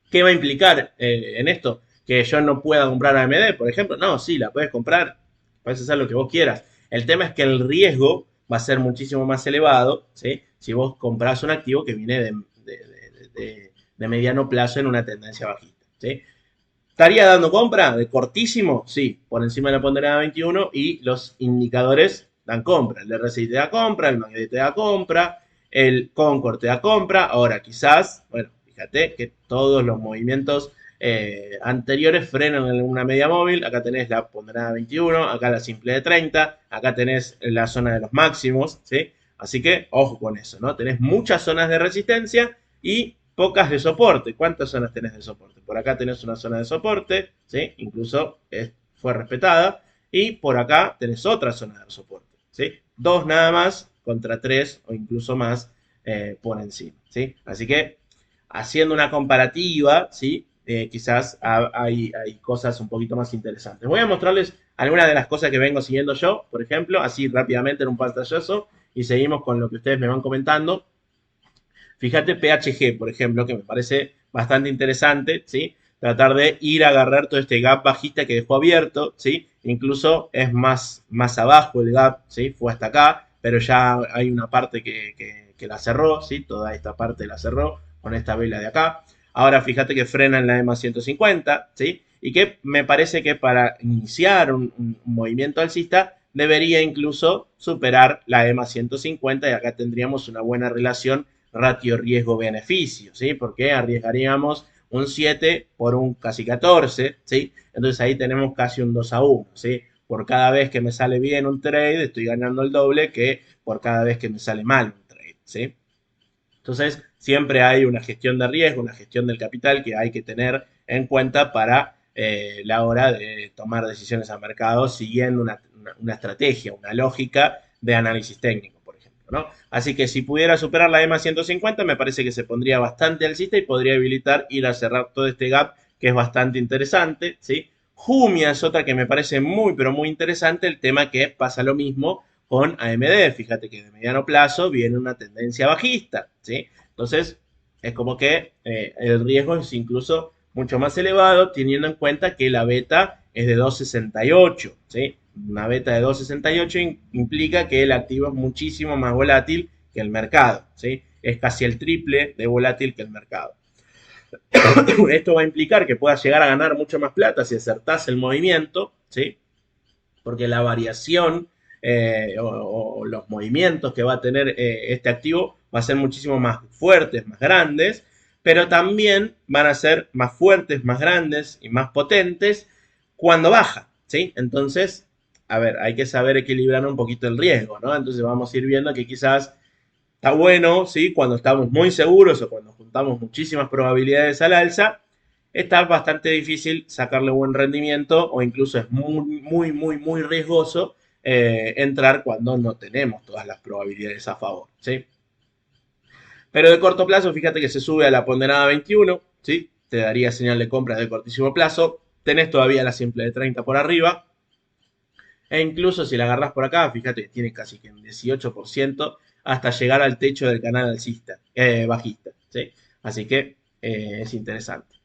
¿Qué va a implicar en esto? Que yo no pueda comprar AMD, por ejemplo. No, sí, la puedes comprar, puedes hacer lo que vos quieras. El tema es que el riesgo va a ser muchísimo más elevado, ¿sí? Si vos compras un activo que viene de mediano plazo en una tendencia bajista, ¿sí? ¿Estaría dando compra de cortísimo? Sí, por encima de la ponderada 21 y los indicadores dan compra. El RSI te da compra, el MACD te da compra, el Concord te da compra. Ahora, quizás, bueno, fíjate que todos los movimientos anteriores frenan en una media móvil. Acá tenés la ponderada 21, acá la simple de 30, acá tenés la zona de los máximos, ¿sí? Así que ojo con eso, ¿no? Tenés muchas zonas de resistencia y pocas de soporte. ¿Cuántas zonas tenés de soporte? Por acá tenés una zona de soporte, ¿sí? Incluso fue respetada. Y por acá tenés otra zona de soporte, ¿sí? Dos nada más contra tres o incluso más por encima, ¿sí? Así que haciendo una comparativa, ¿sí? Quizás hay cosas un poquito más interesantes. Voy a mostrarles algunas de las cosas que vengo siguiendo yo, por ejemplo, así rápidamente en un pantallazo y seguimos con lo que ustedes me van comentando. Fíjate PHG, por ejemplo, que me parece bastante interesante, ¿sí? Tratar de ir a agarrar todo este gap bajista que dejó abierto, ¿sí? Incluso es más abajo el gap, ¿sí? Fue hasta acá, pero ya hay una parte que la cerró, ¿sí? Toda esta parte la cerró con esta vela de acá. Ahora fíjate que frena en la EMA 150, ¿sí? Y que me parece que para iniciar un movimiento alcista debería incluso superar la EMA 150 y acá tendríamos una buena relación ratio riesgo-beneficio, ¿sí? Porque arriesgaríamos un 7 por un casi 14, ¿sí? Entonces ahí tenemos casi un 2-1, ¿sí? Por cada vez que me sale bien un trade, estoy ganando el doble que por cada vez que me sale mal un trade, ¿sí? Entonces, siempre hay una gestión de riesgo, una gestión del capital que hay que tener en cuenta para la hora de tomar decisiones a mercado siguiendo una estrategia, una lógica de análisis técnico, por ejemplo, ¿no? Así que si pudiera superar la EMA 150, me parece que se pondría bastante alcista y podría habilitar ir a cerrar todo este gap que es bastante interesante, ¿sí? Jumia es otra que me parece muy, pero muy interesante, el tema que pasa lo mismo con AMD. Fíjate que de mediano plazo viene una tendencia bajista, ¿sí? Entonces, Es como que el riesgo es incluso mucho más elevado, teniendo en cuenta que la beta es de 2,68, ¿sí? Una beta de 2,68 implica que el activo es muchísimo más volátil que el mercado, ¿sí? Es casi el triple de volátil que el mercado. Esto va a implicar que puedas llegar a ganar mucho más plata si acertás el movimiento, ¿sí? Porque la variación o los movimientos que va a tener este activo va a ser muchísimo más fuertes, más grandes, pero también van a ser más fuertes, más grandes y más potentes cuando baja, ¿sí? Entonces, a ver, hay que saber equilibrar un poquito el riesgo, ¿no? Entonces vamos a ir viendo que quizás está bueno, ¿sí? Cuando estamos muy seguros o cuando juntamos muchísimas probabilidades al alza, está bastante difícil sacarle buen rendimiento o incluso es muy riesgoso entrar cuando no tenemos todas las probabilidades a favor, ¿sí? Pero de corto plazo, fíjate que se sube a la ponderada 21, ¿sí? Te daría señal de compra de cortísimo plazo. Tenés todavía la simple de 30 por arriba. E incluso si la agarras por acá, fíjate que tiene casi que un 18% hasta llegar al techo del canal alcista, bajista, ¿sí? Así que es interesante.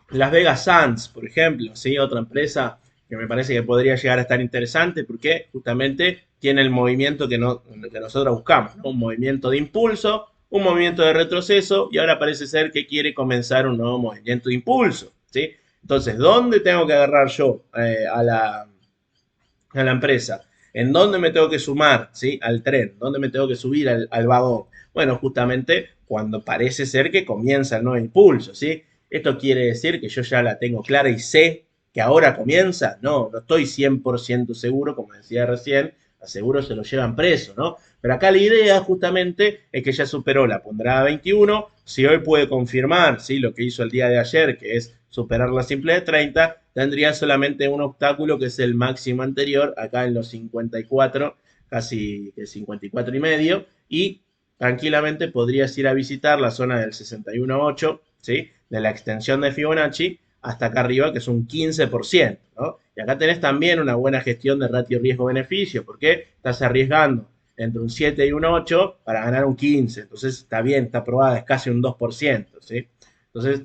Las Vegas Sands, por ejemplo, ¿sí? Otra empresa que me parece que podría llegar a estar interesante porque justamente tiene el movimiento que nosotros buscamos, ¿no? Un movimiento de impulso, un movimiento de retroceso y ahora parece ser que quiere comenzar un nuevo movimiento de impulso, ¿sí? Entonces, ¿dónde tengo que agarrar yo a la empresa? ¿En dónde me tengo que sumar, ¿sí? Al tren? ¿Dónde me tengo que subir al vagón? Bueno, justamente cuando parece ser que comienza el nuevo impulso, ¿sí? ¿Esto quiere decir que yo ya la tengo clara y sé que ahora comienza? No, no estoy 100% seguro, como decía recién, aseguro se lo llevan preso, ¿no? Pero acá la idea justamente es que ya superó la ponderada 21, si hoy puede confirmar, ¿sí? Lo que hizo el día de ayer, que es superar la simple de 30, tendría solamente un obstáculo que es el máximo anterior, acá en los 54, casi 54 y medio, y tranquilamente podrías ir a visitar la zona del 61,8, ¿sí? De la extensión de Fibonacci hasta acá arriba, que es un 15%, ¿no? Y acá tenés también una buena gestión de ratio riesgo-beneficio, porque estás arriesgando entre un 7 y un 8 para ganar un 15. Entonces está bien, está aprobada, es casi un 2%, ¿sí? Entonces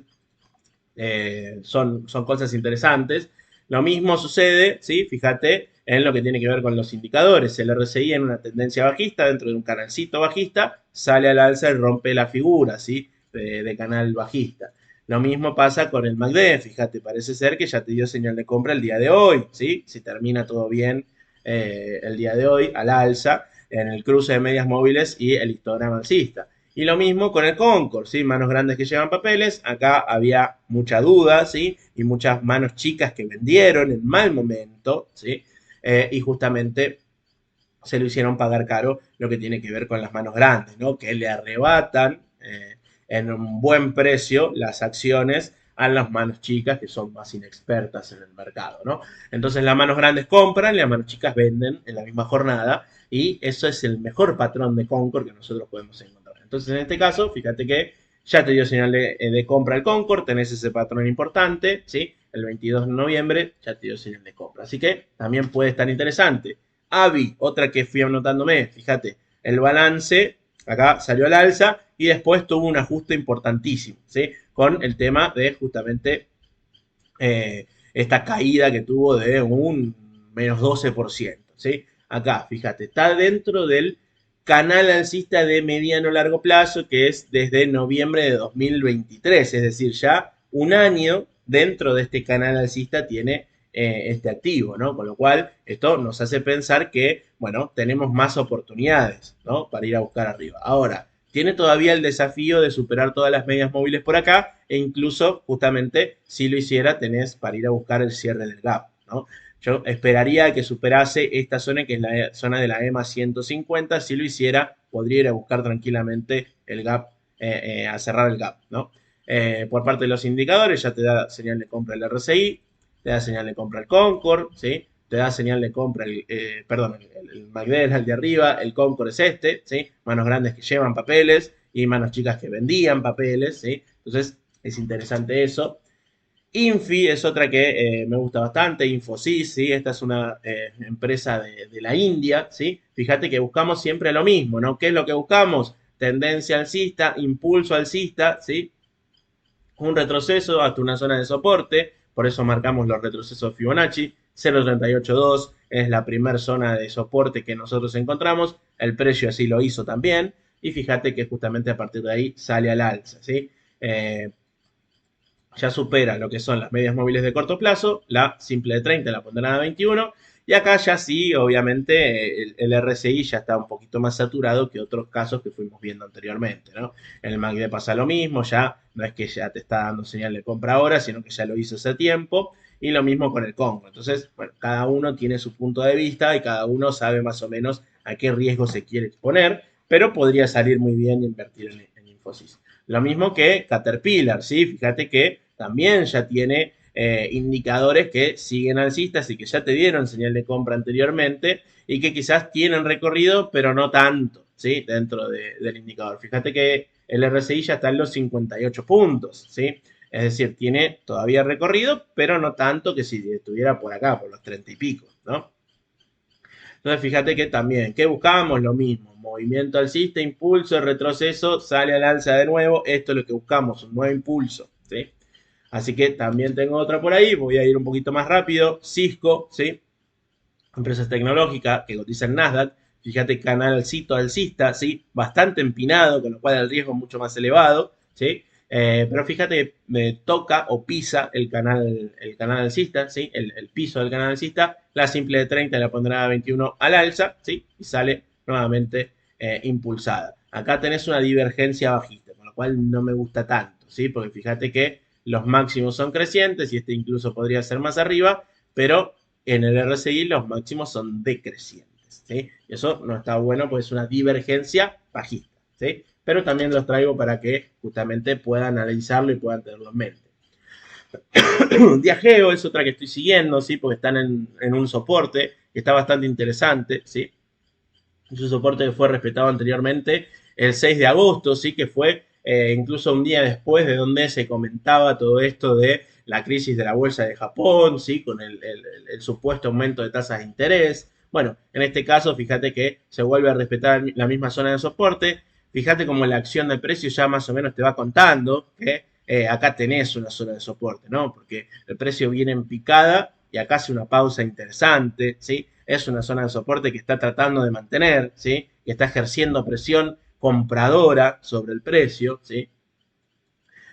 son cosas interesantes. Lo mismo sucede, ¿sí? Fíjate, en lo que tiene que ver con los indicadores. El RSI en una tendencia bajista, dentro de un canalcito bajista, sale al alza y rompe la figura, ¿sí? De canal bajista. Lo mismo pasa con el MACD, fíjate, parece ser que ya te dio señal de compra el día de hoy, ¿sí? Si termina todo bien el día de hoy, al alza, en el cruce de medias móviles y el histograma alcista. Y lo mismo con el Concord, ¿sí? Manos grandes que llevan papeles. Acá había mucha duda, ¿sí? Y muchas manos chicas que vendieron en mal momento, ¿sí? Y justamente se lo hicieron pagar caro lo que tiene que ver con las manos grandes, ¿no? Que le arrebatan en un buen precio las acciones a las manos chicas que son más inexpertas en el mercado, ¿no? Entonces las manos grandes compran y las manos chicas venden en la misma jornada y eso es el mejor patrón de Concord que nosotros podemos encontrar. Entonces en este caso, fíjate que ya te dio señal de compra el Concord, tenés ese patrón importante, ¿sí? El 22 de noviembre ya te dio señal de compra. Así que también puede estar interesante. Avi, otra que fui anotándome, fíjate, el balance acá salió al alza y después tuvo un ajuste importantísimo, ¿sí? Con el tema de justamente esta caída que tuvo de un menos 12%, ¿sí? Acá, fíjate, está dentro del canal alcista de mediano largo plazo que es desde noviembre de 2023, es decir, ya un año dentro de este canal alcista tiene este activo, ¿no? Con lo cual, esto nos hace pensar que, bueno, tenemos más oportunidades, ¿no? Para ir a buscar arriba. Ahora, tiene todavía el desafío de superar todas las medias móviles por acá e incluso, justamente, si lo hiciera, tenés para ir a buscar el cierre del gap, ¿no? Yo esperaría que superase esta zona, que es la zona de la EMA 150. Si lo hiciera, podría ir a buscar tranquilamente el gap, a cerrar el gap, ¿no? Por parte de los indicadores, ya te da señal de compra el RSI, te da señal de compra el Concord, ¿sí? Te da señal de compra perdón, el MACD es el de arriba, el Concord es este, ¿sí? Manos grandes que llevan papeles y manos chicas que vendían papeles, ¿sí? Entonces, es interesante eso. Infi es otra que me gusta bastante, Infosys, ¿sí? Esta es una empresa de la India, ¿sí? Fíjate que buscamos siempre lo mismo, ¿no? ¿Qué es lo que buscamos? Tendencia alcista, impulso alcista, ¿sí? Un retroceso hasta una zona de soporte, por eso marcamos los retrocesos Fibonacci. 0.382 es la primera zona de soporte que nosotros encontramos, el precio así lo hizo también, y fíjate que justamente a partir de ahí sale al alza, ¿sí? Eh, ya supera lo que son las medias móviles de corto plazo, la simple de 30, la ponderada de 21, y acá ya sí, obviamente, el RSI ya está un poquito más saturado que otros casos que fuimos viendo anteriormente, ¿no? En el MACD pasa lo mismo, ya no es que ya te está dando señal de compra ahora, sino que ya lo hizo hace tiempo, y lo mismo con el Congo. Entonces, bueno, cada uno tiene su punto de vista y cada uno sabe más o menos a qué riesgo se quiere exponer, pero podría salir muy bien invertir en Infosys. Lo mismo que Caterpillar, ¿sí? Fíjate que también ya tiene indicadores que siguen alcistas y que ya te dieron señal de compra anteriormente y que quizás tienen recorrido, pero no tanto, ¿sí? Dentro del indicador. Fíjate que el RSI ya está en los 58 puntos, ¿sí? Es decir, tiene todavía recorrido, pero no tanto que si estuviera por acá, por los 30 y pico, ¿no? Entonces, fíjate que también, ¿qué buscábamos? Lo mismo, movimiento alcista, impulso, retroceso, sale al alza de nuevo, esto es lo que buscamos, un nuevo impulso, ¿sí? Así que también tengo otra por ahí, voy a ir un poquito más rápido, Cisco, ¿sí? Empresas tecnológicas que cotizan en Nasdaq, fíjate, canal alcista, ¿sí? Bastante empinado, con lo cual el riesgo es mucho más elevado, ¿sí? Pero fíjate que me toca o pisa el canal alcista, ¿sí? El piso del canal alcista, la simple de 30 la pondrá a 21 al alza, ¿sí? Y sale nuevamente impulsada. Acá tenés una divergencia bajista, con lo cual no me gusta tanto, ¿sí? Porque fíjate que los máximos son crecientes y este incluso podría ser más arriba, pero en el RSI los máximos son decrecientes, ¿sí? Y eso no está bueno, pues es una divergencia bajista, ¿sí? Pero también los traigo para que justamente puedan analizarlo y puedan tenerlo en mente. Diageo es otra que estoy siguiendo, ¿sí? Porque están en un soporte que está bastante interesante, ¿sí? Es un soporte que fue respetado anteriormente el 6 de agosto, ¿sí? Que fue incluso un día después de donde se comentaba todo esto de la crisis de la bolsa de Japón, ¿sí? Con el supuesto aumento de tasas de interés. Bueno, en este caso, fíjate que se vuelve a respetar la misma zona de soporte. Fíjate cómo la acción del precio ya más o menos te va contando que acá tenés una zona de soporte, ¿no? Porque el precio viene en picada y acá hace una pausa interesante, ¿sí? Es una zona de soporte que está tratando de mantener, ¿sí? Que está ejerciendo presión compradora sobre el precio, ¿sí?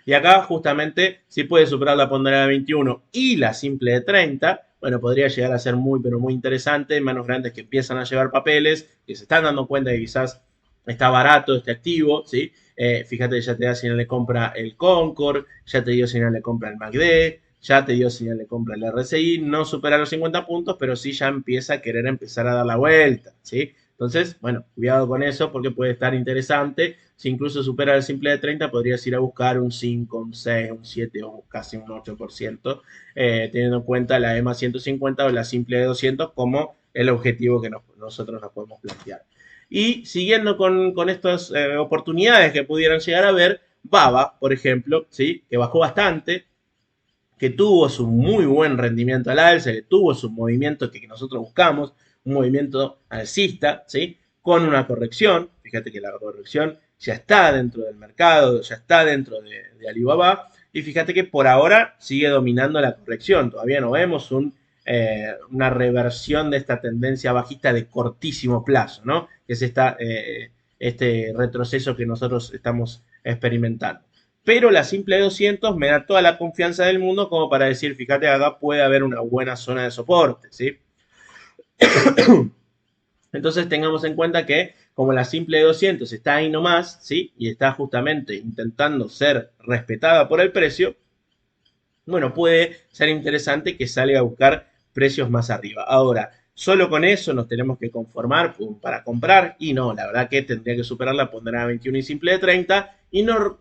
Y acá justamente si puede superar la ponderada de 21 y la simple de 30, bueno, podría llegar a ser muy, pero muy interesante. Manos grandes que empiezan a llevar papeles, que se están dando cuenta de que quizás está barato este activo, ¿sí? Fíjate, ya te da señal de compra el Concord, ya te dio señal de compra el MACD, ya te dio señal de compra el RSI, no supera los 50 puntos, pero sí ya empieza a querer empezar a dar la vuelta, ¿sí? Entonces, bueno, cuidado con eso porque puede estar interesante. Si incluso supera el simple de 30, podrías ir a buscar un 5, un 6, un 7 o casi un 8%, teniendo en cuenta la EMA 150 o la simple de 200 como el objetivo que nosotros nos podemos plantear. Y siguiendo con estas oportunidades que pudieran llegar a ver, Baba, por ejemplo, ¿sí? Que bajó bastante, que tuvo su muy buen rendimiento al alza, que tuvo su movimiento que nosotros buscamos, un movimiento alcista, ¿sí? Con una corrección, fíjate que la corrección ya está dentro del mercado, ya está dentro de Alibaba, y fíjate que por ahora sigue dominando la corrección, todavía no vemos una reversión de esta tendencia bajista de cortísimo plazo, ¿no? Que es este retroceso que nosotros estamos experimentando. Pero la simple 200 me da toda la confianza del mundo como para decir, fíjate, acá puede haber una buena zona de soporte, ¿sí? Entonces tengamos en cuenta que como la simple 200 está ahí nomás, ¿sí? Y está justamente intentando ser respetada por el precio, bueno, puede ser interesante que salga a buscar precios más arriba. Ahora, solo con eso nos tenemos que conformar para comprar y no, la verdad que tendría que superar la ponderada 21 y simple de 30 y no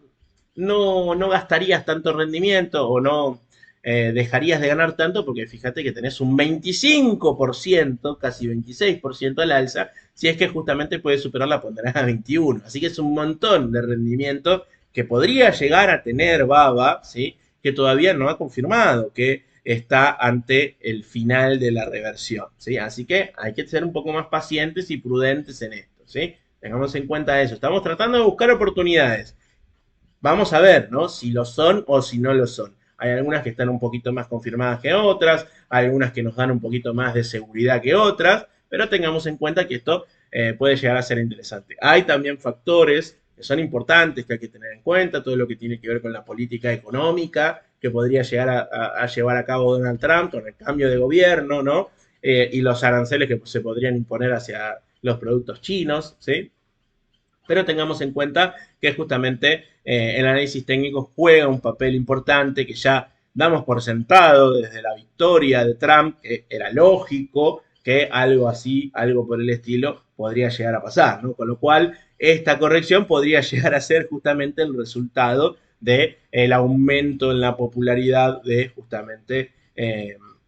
gastarías tanto rendimiento o no dejarías de ganar tanto porque fíjate que tenés un 25%, casi 26% al alza, si es que justamente puedes superar la ponderada 21. Así que es un montón de rendimiento que podría llegar a tener Baba, ¿sí? que todavía no ha confirmado que está ante el final de la reversión, ¿sí? Así que hay que ser un poco más pacientes y prudentes en esto, ¿sí? Tengamos en cuenta eso. Estamos tratando de buscar oportunidades. Vamos a ver, ¿no? Si lo son o si no lo son. Hay algunas que están un poquito más confirmadas que otras, hay algunas que nos dan un poquito más de seguridad que otras, pero tengamos en cuenta que esto puede llegar a ser interesante. Hay también factores que son importantes que hay que tener en cuenta, todo lo que tiene que ver con la política económica que podría llegar a llevar a cabo Donald Trump con el cambio de gobierno, ¿no? Y los aranceles que se podrían imponer hacia los productos chinos, ¿sí? Pero tengamos en cuenta que justamente el análisis técnico juega un papel importante que ya damos por sentado desde la victoria de Trump, que era lógico que algo así, algo por el estilo, podría llegar a pasar, ¿no? Con lo cual, esta corrección podría llegar a ser justamente el resultado del aumento en la popularidad de justamente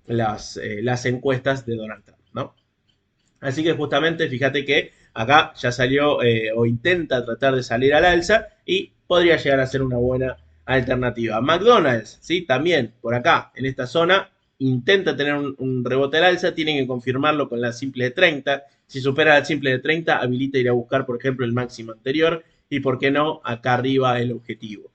las encuestas de Donald Trump, ¿no? Así que justamente fíjate que acá ya salió o intenta tratar de salir al alza y podría llegar a ser una buena alternativa. McDonald's, ¿sí? También por acá, en esta zona, intenta tener un rebote al alza, tienen que confirmarlo con la simple de 30. Si supera la simple de 30, habilita ir a buscar, por ejemplo, el máximo anterior y, ¿por qué no?, acá arriba el objetivo.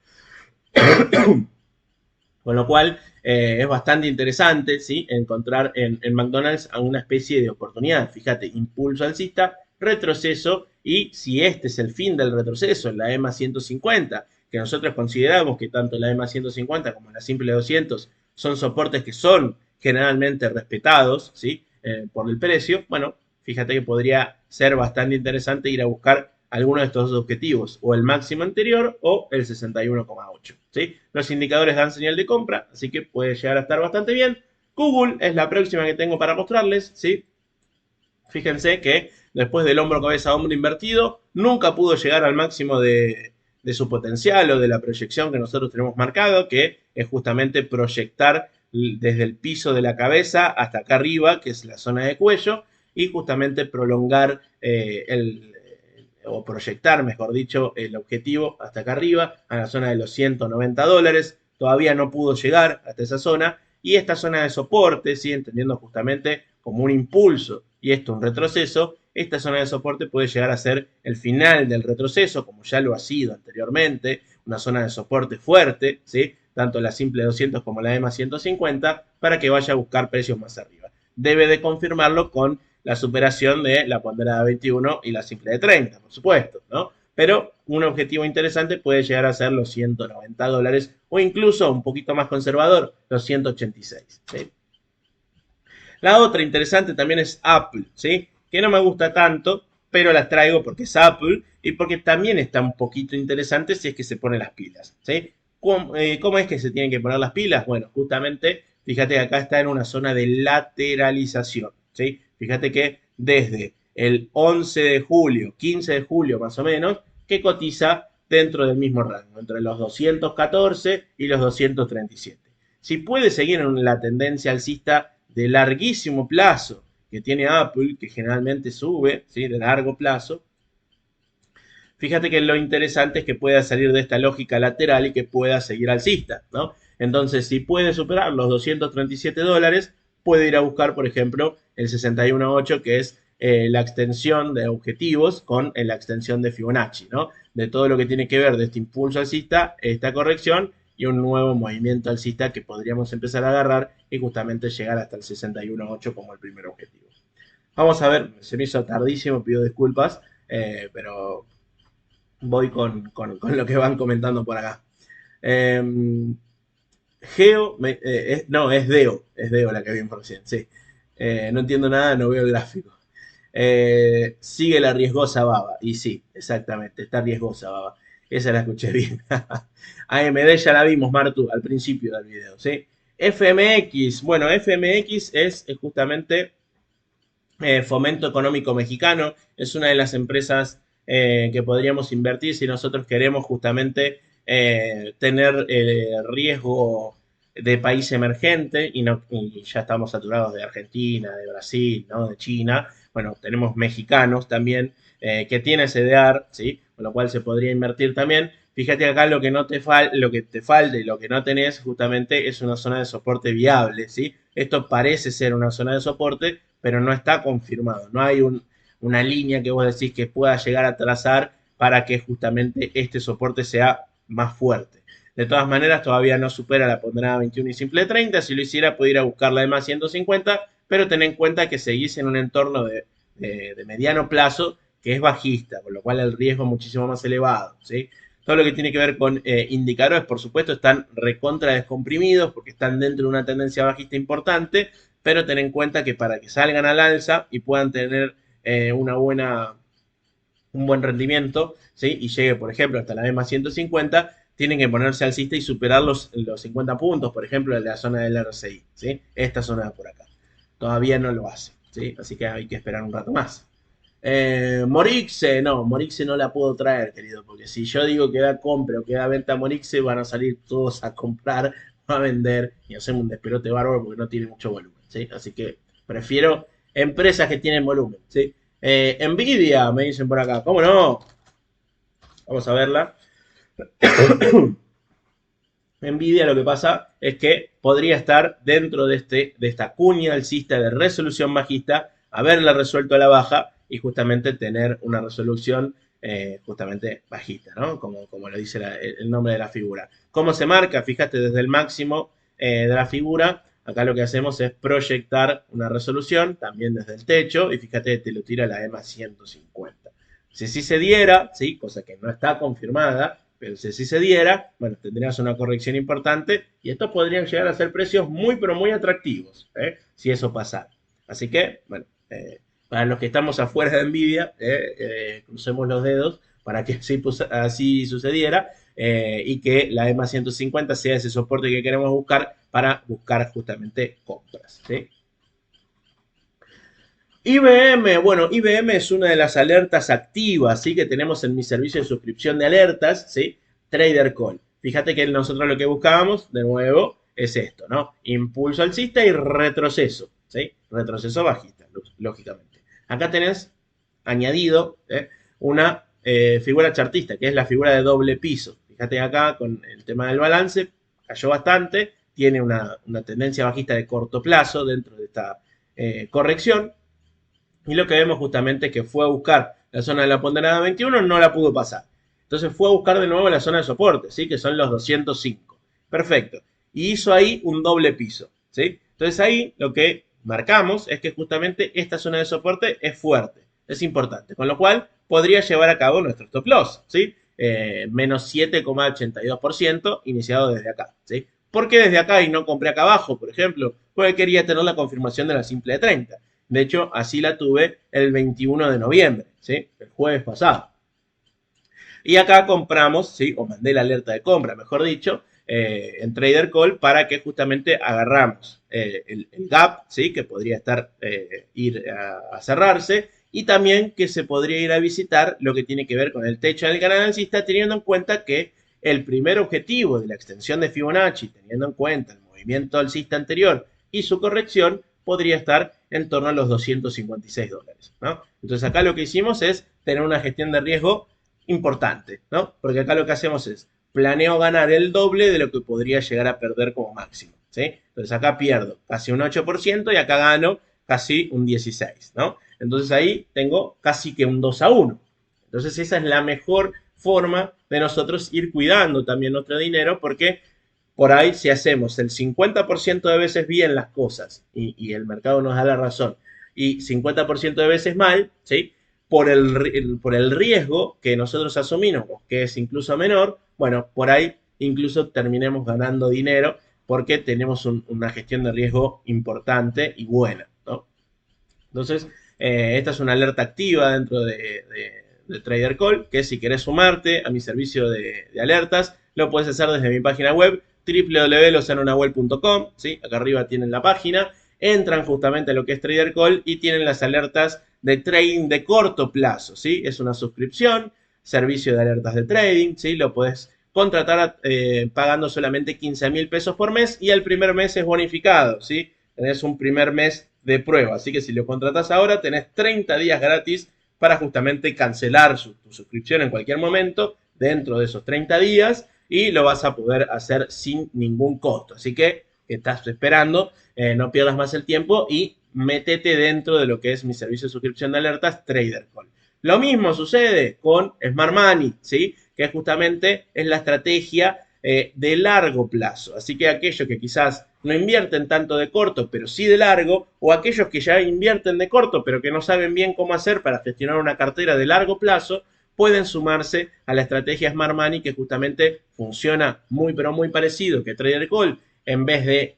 Con lo cual es bastante interesante, ¿sí?, encontrar en McDonald's una especie de oportunidad. Fíjate, impulso alcista, retroceso, y si este es el fin del retroceso en la EMA 150, que nosotros consideramos que tanto la EMA 150 como la simple 200 son soportes que son generalmente respetados, ¿sí?, por el precio, bueno, fíjate que podría ser bastante interesante ir a buscar alguno de estos dos objetivos, o el máximo anterior o el 61,8. ¿Sí? Los indicadores dan señal de compra, así que puede llegar a estar bastante bien. Google es la próxima que tengo para mostrarles, ¿sí? Fíjense que después del hombro, cabeza, hombro invertido, nunca pudo llegar al máximo de su potencial o de la proyección que nosotros tenemos marcado, que es justamente proyectar desde el piso de la cabeza hasta acá arriba, que es la zona de cuello, y justamente prolongar o proyectar, mejor dicho, el objetivo hasta acá arriba, a la zona de los $190. Todavía no pudo llegar hasta esa zona, y esta zona de soporte, ¿sí?, entendiendo justamente como un impulso y esto un retroceso, esta zona de soporte puede llegar a ser el final del retroceso, como ya lo ha sido anteriormente, una zona de soporte fuerte, ¿sí?, tanto la simple 200 como la EMA 150, para que vaya a buscar precios más arriba. Debe de confirmarlo con la superación de la ponderada 21 y la simple de 30, por supuesto, ¿no? Pero un objetivo interesante puede llegar a ser los $190 o incluso un poquito más conservador, los 186, ¿sí? La otra interesante también es Apple, ¿sí?, que no me gusta tanto, pero las traigo porque es Apple y porque también está un poquito interesante si es que se pone las pilas, ¿sí? ¿Cómo es que se tienen que poner las pilas? Bueno, justamente, fíjate que acá está en una zona de lateralización, ¿sí? Fíjate que desde el 11 de julio, 15 de julio más o menos, que cotiza dentro del mismo rango, entre los 214 y los 237. Si puede seguir en la tendencia alcista de larguísimo plazo que tiene Apple, que generalmente sube, ¿sí?, de largo plazo, fíjate que lo interesante es que pueda salir de esta lógica lateral y que pueda seguir alcista, ¿no? Entonces, si puede superar los $237, puede ir a buscar, por ejemplo, el 61.8, que es la extensión de objetivos con la extensión de Fibonacci, ¿no? De todo lo que tiene que ver de este impulso alcista, esta corrección y un nuevo movimiento alcista que podríamos empezar a agarrar y justamente llegar hasta el 61.8 como el primer objetivo. Vamos a ver, se me hizo tardísimo, pido disculpas, pero voy con lo que van comentando por acá. Eh, no, es Deo la que vi por cien, sí. No entiendo nada, no veo el gráfico. Sigue la riesgosa baba, y sí, exactamente, está riesgosa baba. Esa la escuché bien. AMD ya la vimos, Martu, al principio del video, ¿sí? FMX, bueno, FMX es justamente Fomento Económico Mexicano, es una de las empresas que podríamos invertir si nosotros queremos justamente tener riesgo de país emergente y ya estamos saturados de Argentina, de Brasil, ¿no?, de China. Bueno, tenemos mexicanos también que tienen CDR, ¿sí?, con lo cual se podría invertir también. Fíjate acá lo que no te lo que te falta y lo que no tenés justamente es una zona de soporte viable, ¿sí? Esto parece ser una zona de soporte, pero no está confirmado. No hay una línea que vos decís que pueda llegar a trazar para que justamente este soporte sea más fuerte. De todas maneras, todavía no supera la ponderada 21 y simple 30. Si lo hiciera, pudiera buscar la de más 150, pero ten en cuenta que seguís en un entorno de mediano plazo que es bajista, con lo cual el riesgo es muchísimo más elevado, ¿sí? Todo lo que tiene que ver con indicadores, por supuesto, están recontra descomprimidos porque están dentro de una tendencia bajista importante, pero ten en cuenta que para que salgan al alza y puedan tener un buen rendimiento, ¿sí? Y llegue, por ejemplo, hasta la EMA 150, tienen que ponerse alcista y superar los 50 puntos, por ejemplo, de la zona del RSI, ¿sí? Esta zona de por acá. Todavía no lo hace, ¿sí? Así que hay que esperar un rato más. Morixe, no, Morixe no la puedo traer, querido, porque si yo digo que da compra o que da venta Morixe, van a salir todos a comprar, a vender y hacemos un despelote bárbaro porque no tiene mucho volumen, ¿sí? Así que prefiero empresas que tienen volumen, ¿sí? Nvidia, me dicen por acá, ¿cómo no? Vamos a verla. Nvidia lo que pasa es que podría estar dentro de esta cuña alcista de resolución bajista, haberla resuelto a la baja y justamente tener una resolución justamente bajita, ¿no? Como lo dice el nombre de la figura. ¿Cómo se marca? Fíjate, desde el máximo de la figura, acá lo que hacemos es proyectar una resolución, también desde el techo, y fíjate, te lo tira la EMA 150. Si sí se diera, ¿sí? Cosa que no está confirmada, pero si se diera, bueno, tendrías una corrección importante y estos podrían llegar a ser precios muy, pero muy atractivos, si eso pasara. Así que, bueno, para los que estamos afuera de Nvidia, crucemos los dedos para que así sucediera y que la EMA 150 sea ese soporte que queremos buscar para buscar justamente compras, ¿sí? IBM, bueno, IBM es una de las alertas activas, ¿sí? Que tenemos en mi servicio de suscripción de alertas, ¿sí? Trader Call. Fíjate que nosotros lo que buscábamos, de nuevo, es esto, ¿no? Impulso alcista y retroceso, ¿sí? Retroceso bajista, lógicamente. Acá tenés añadido una figura chartista, que es la figura de doble piso. Fíjate acá con el tema del balance, cayó bastante, tiene una tendencia bajista de corto plazo dentro de esta corrección. Y lo que vemos justamente es que fue a buscar la zona de la ponderada 21, no la pudo pasar. Entonces fue a buscar de nuevo la zona de soporte, ¿sí? Que son los 205. Perfecto. Y hizo ahí un doble piso, ¿sí? Entonces ahí lo que marcamos es que justamente esta zona de soporte es fuerte, es importante. Con lo cual podría llevar a cabo nuestro stop loss, ¿sí? Menos 7,82% iniciado desde acá, ¿sí? ¿Por qué desde acá y no compré acá abajo, por ejemplo? Porque quería tener la confirmación de la simple de 30. De hecho, así la tuve el 21 de noviembre, ¿sí? El jueves pasado. Y acá compramos, ¿sí? O mandé la alerta de compra, mejor dicho, en Trader Call para que justamente agarramos el gap, ¿sí? Que podría ir a cerrarse y también que se podría ir a visitar lo que tiene que ver con el techo del canal alcista, teniendo en cuenta que el primer objetivo de la extensión de Fibonacci, teniendo en cuenta el movimiento alcista anterior y su corrección, podría estar en torno a los $256, ¿no? Entonces acá lo que hicimos es tener una gestión de riesgo importante, ¿no? Porque acá lo que hacemos es planeo ganar el doble de lo que podría llegar a perder como máximo, ¿sí? Entonces acá pierdo casi un 8% y acá gano casi un 16%, ¿no? Entonces ahí tengo casi que un 2-1. Entonces esa es la mejor forma de nosotros ir cuidando también nuestro dinero porque por ahí si hacemos el 50% de veces bien las cosas y el mercado nos da la razón y 50% de veces mal, ¿sí? Por el riesgo que nosotros asumimos, que es incluso menor, bueno, por ahí incluso terminemos ganando dinero porque tenemos una gestión de riesgo importante y buena, ¿no? Entonces, esta es una alerta activa dentro de Trader Call, que si querés sumarte a mi servicio de alertas, lo puedes hacer desde mi página web www.lozanonahuel.com, ¿sí? Acá arriba tienen la página, entran justamente a lo que es Trader Call y tienen las alertas de trading de corto plazo, ¿sí? Es una suscripción, servicio de alertas de trading, ¿sí? Lo puedes contratar pagando solamente 15.000 pesos por mes y el primer mes es bonificado, ¿sí? Tenés un primer mes de prueba, así que si lo contratas ahora tenés 30 días gratis para justamente cancelar tu suscripción en cualquier momento, dentro de esos 30 días y lo vas a poder hacer sin ningún costo. Así que, ¿qué estás esperando? No pierdas más el tiempo y métete dentro de lo que es mi servicio de suscripción de alertas Trader Call. Lo mismo sucede con Smart Money, ¿sí? Que justamente es la estrategia de largo plazo. Así que aquellos que quizás no invierten tanto de corto, pero sí de largo, o aquellos que ya invierten de corto, pero que no saben bien cómo hacer para gestionar una cartera de largo plazo, pueden sumarse a la estrategia Smart Money, que justamente funciona muy, pero muy parecido que Trader Call. En vez de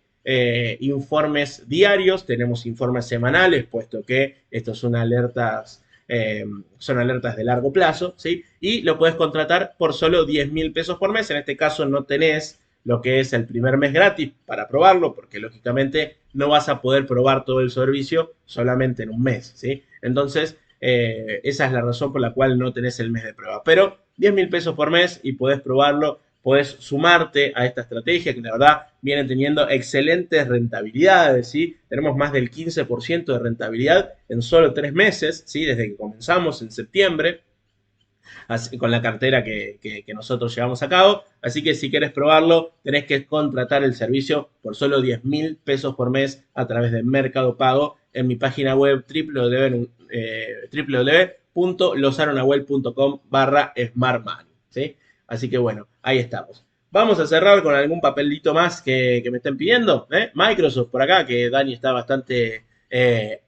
informes diarios, tenemos informes semanales, puesto que estos son alertas de largo plazo, ¿sí? Y lo puedes contratar por solo 10.000 pesos por mes. En este caso no tenés lo que es el primer mes gratis para probarlo, porque lógicamente no vas a poder probar todo el servicio solamente en un mes, ¿sí? Entonces, esa es la razón por la cual no tenés el mes de prueba. Pero 10.000 pesos por mes y podés probarlo, podés sumarte a esta estrategia que la verdad viene teniendo excelentes rentabilidades, ¿sí? Tenemos más del 15% de rentabilidad en solo 3 meses, ¿sí? Desde que comenzamos en septiembre, así, con la cartera que nosotros llevamos a cabo. Así que si quieres probarlo, tenés que contratar el servicio por solo 10.000 pesos por mes a través de Mercado Pago en mi página web www.losaronahuel.com/smartmoney, ¿sí? Así que bueno, ahí estamos. Vamos a cerrar con algún papelito más que me estén pidiendo. Microsoft por acá, que Dani está bastante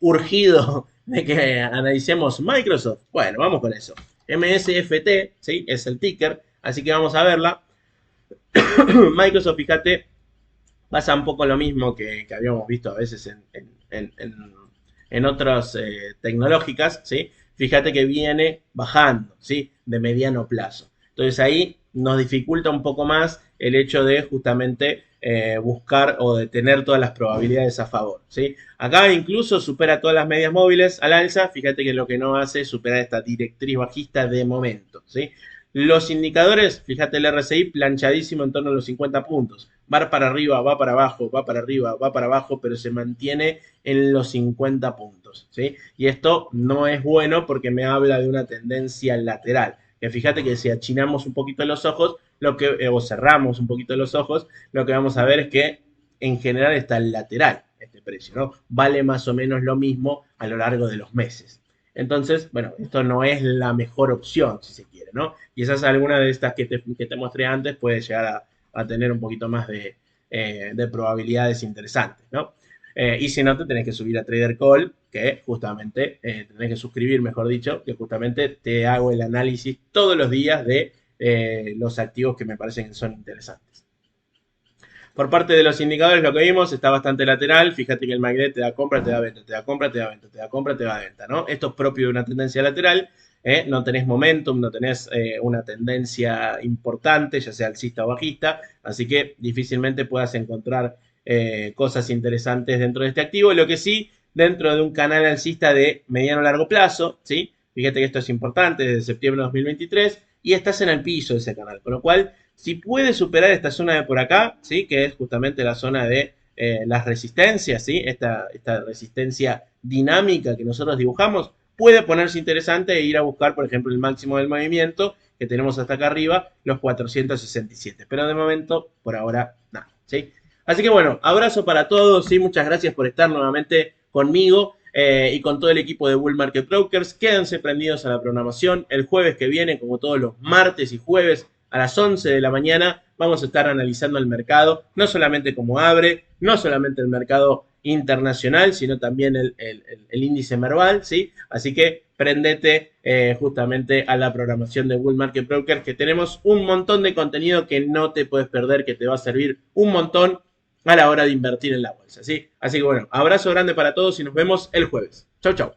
urgido de que analicemos Microsoft. Bueno, vamos con eso. MSFT, ¿sí? Es el ticker, así que vamos a verla. Microsoft, fíjate, pasa un poco lo mismo que habíamos visto a veces en otras tecnológicas, ¿sí? Fíjate que viene bajando, ¿sí? De mediano plazo. Entonces ahí nos dificulta un poco más el hecho de justamente buscar o de tener todas las probabilidades a favor, ¿sí? Acá incluso supera todas las medias móviles al alza. Fíjate que lo que no hace es superar esta directriz bajista de momento, ¿sí? Los indicadores, fíjate el RSI planchadísimo en torno a los 50 puntos. Va para arriba, va para abajo, va para arriba, va para abajo, pero se mantiene en los 50 puntos, ¿sí? Y esto no es bueno porque me habla de una tendencia lateral. Que fíjate que si achinamos un poquito los ojos, o cerramos un poquito los ojos, lo que vamos a ver es que en general está lateral este precio, ¿no? Vale más o menos lo mismo a lo largo de los meses. Entonces, bueno, esto no es la mejor opción, si se quiere, ¿no? Quizás alguna de estas que te mostré antes puede llegar a tener un poquito más de probabilidades interesantes, ¿no? Y si no, te tenés que subir a Trader Call, que justamente, tenés que suscribir, mejor dicho, que justamente te hago el análisis todos los días de los activos que me parecen que son interesantes. Por parte de los indicadores, lo que vimos está bastante lateral. Fíjate que el MACD te da compra, te da venta, te da compra, te da venta, te da compra, te da venta, ¿no? Esto es propio de una tendencia lateral. No tenés momentum, no tenés una tendencia importante, ya sea alcista o bajista, así que difícilmente puedas encontrar cosas interesantes dentro de este activo. Lo que sí, dentro de un canal alcista de mediano a largo plazo, ¿sí? Fíjate que esto es importante desde septiembre de 2023 y estás en el piso de ese canal, con lo cual, si puedes superar esta zona de por acá, ¿sí? Que es justamente la zona de las resistencias, ¿sí? Esta resistencia dinámica que nosotros dibujamos, puede ponerse interesante e ir a buscar, por ejemplo, el máximo del movimiento que tenemos hasta acá arriba, los 467. Pero de momento, por ahora, nada, ¿sí? Así que bueno, abrazo para todos, ¿sí? Muchas gracias por estar nuevamente conmigo y con todo el equipo de Bull Market Brokers. Quédense prendidos a la programación. El jueves que viene, como todos los martes y jueves, a las 11 de la mañana, vamos a estar analizando el mercado, no solamente cómo abre, no solamente el mercado internacional, sino también el índice Merval, ¿sí? Así que prendete justamente a la programación de Bull Market Broker, que tenemos un montón de contenido que no te puedes perder, que te va a servir un montón a la hora de invertir en la bolsa, ¿sí? Así que bueno, abrazo grande para todos y nos vemos el jueves. Chau, chau.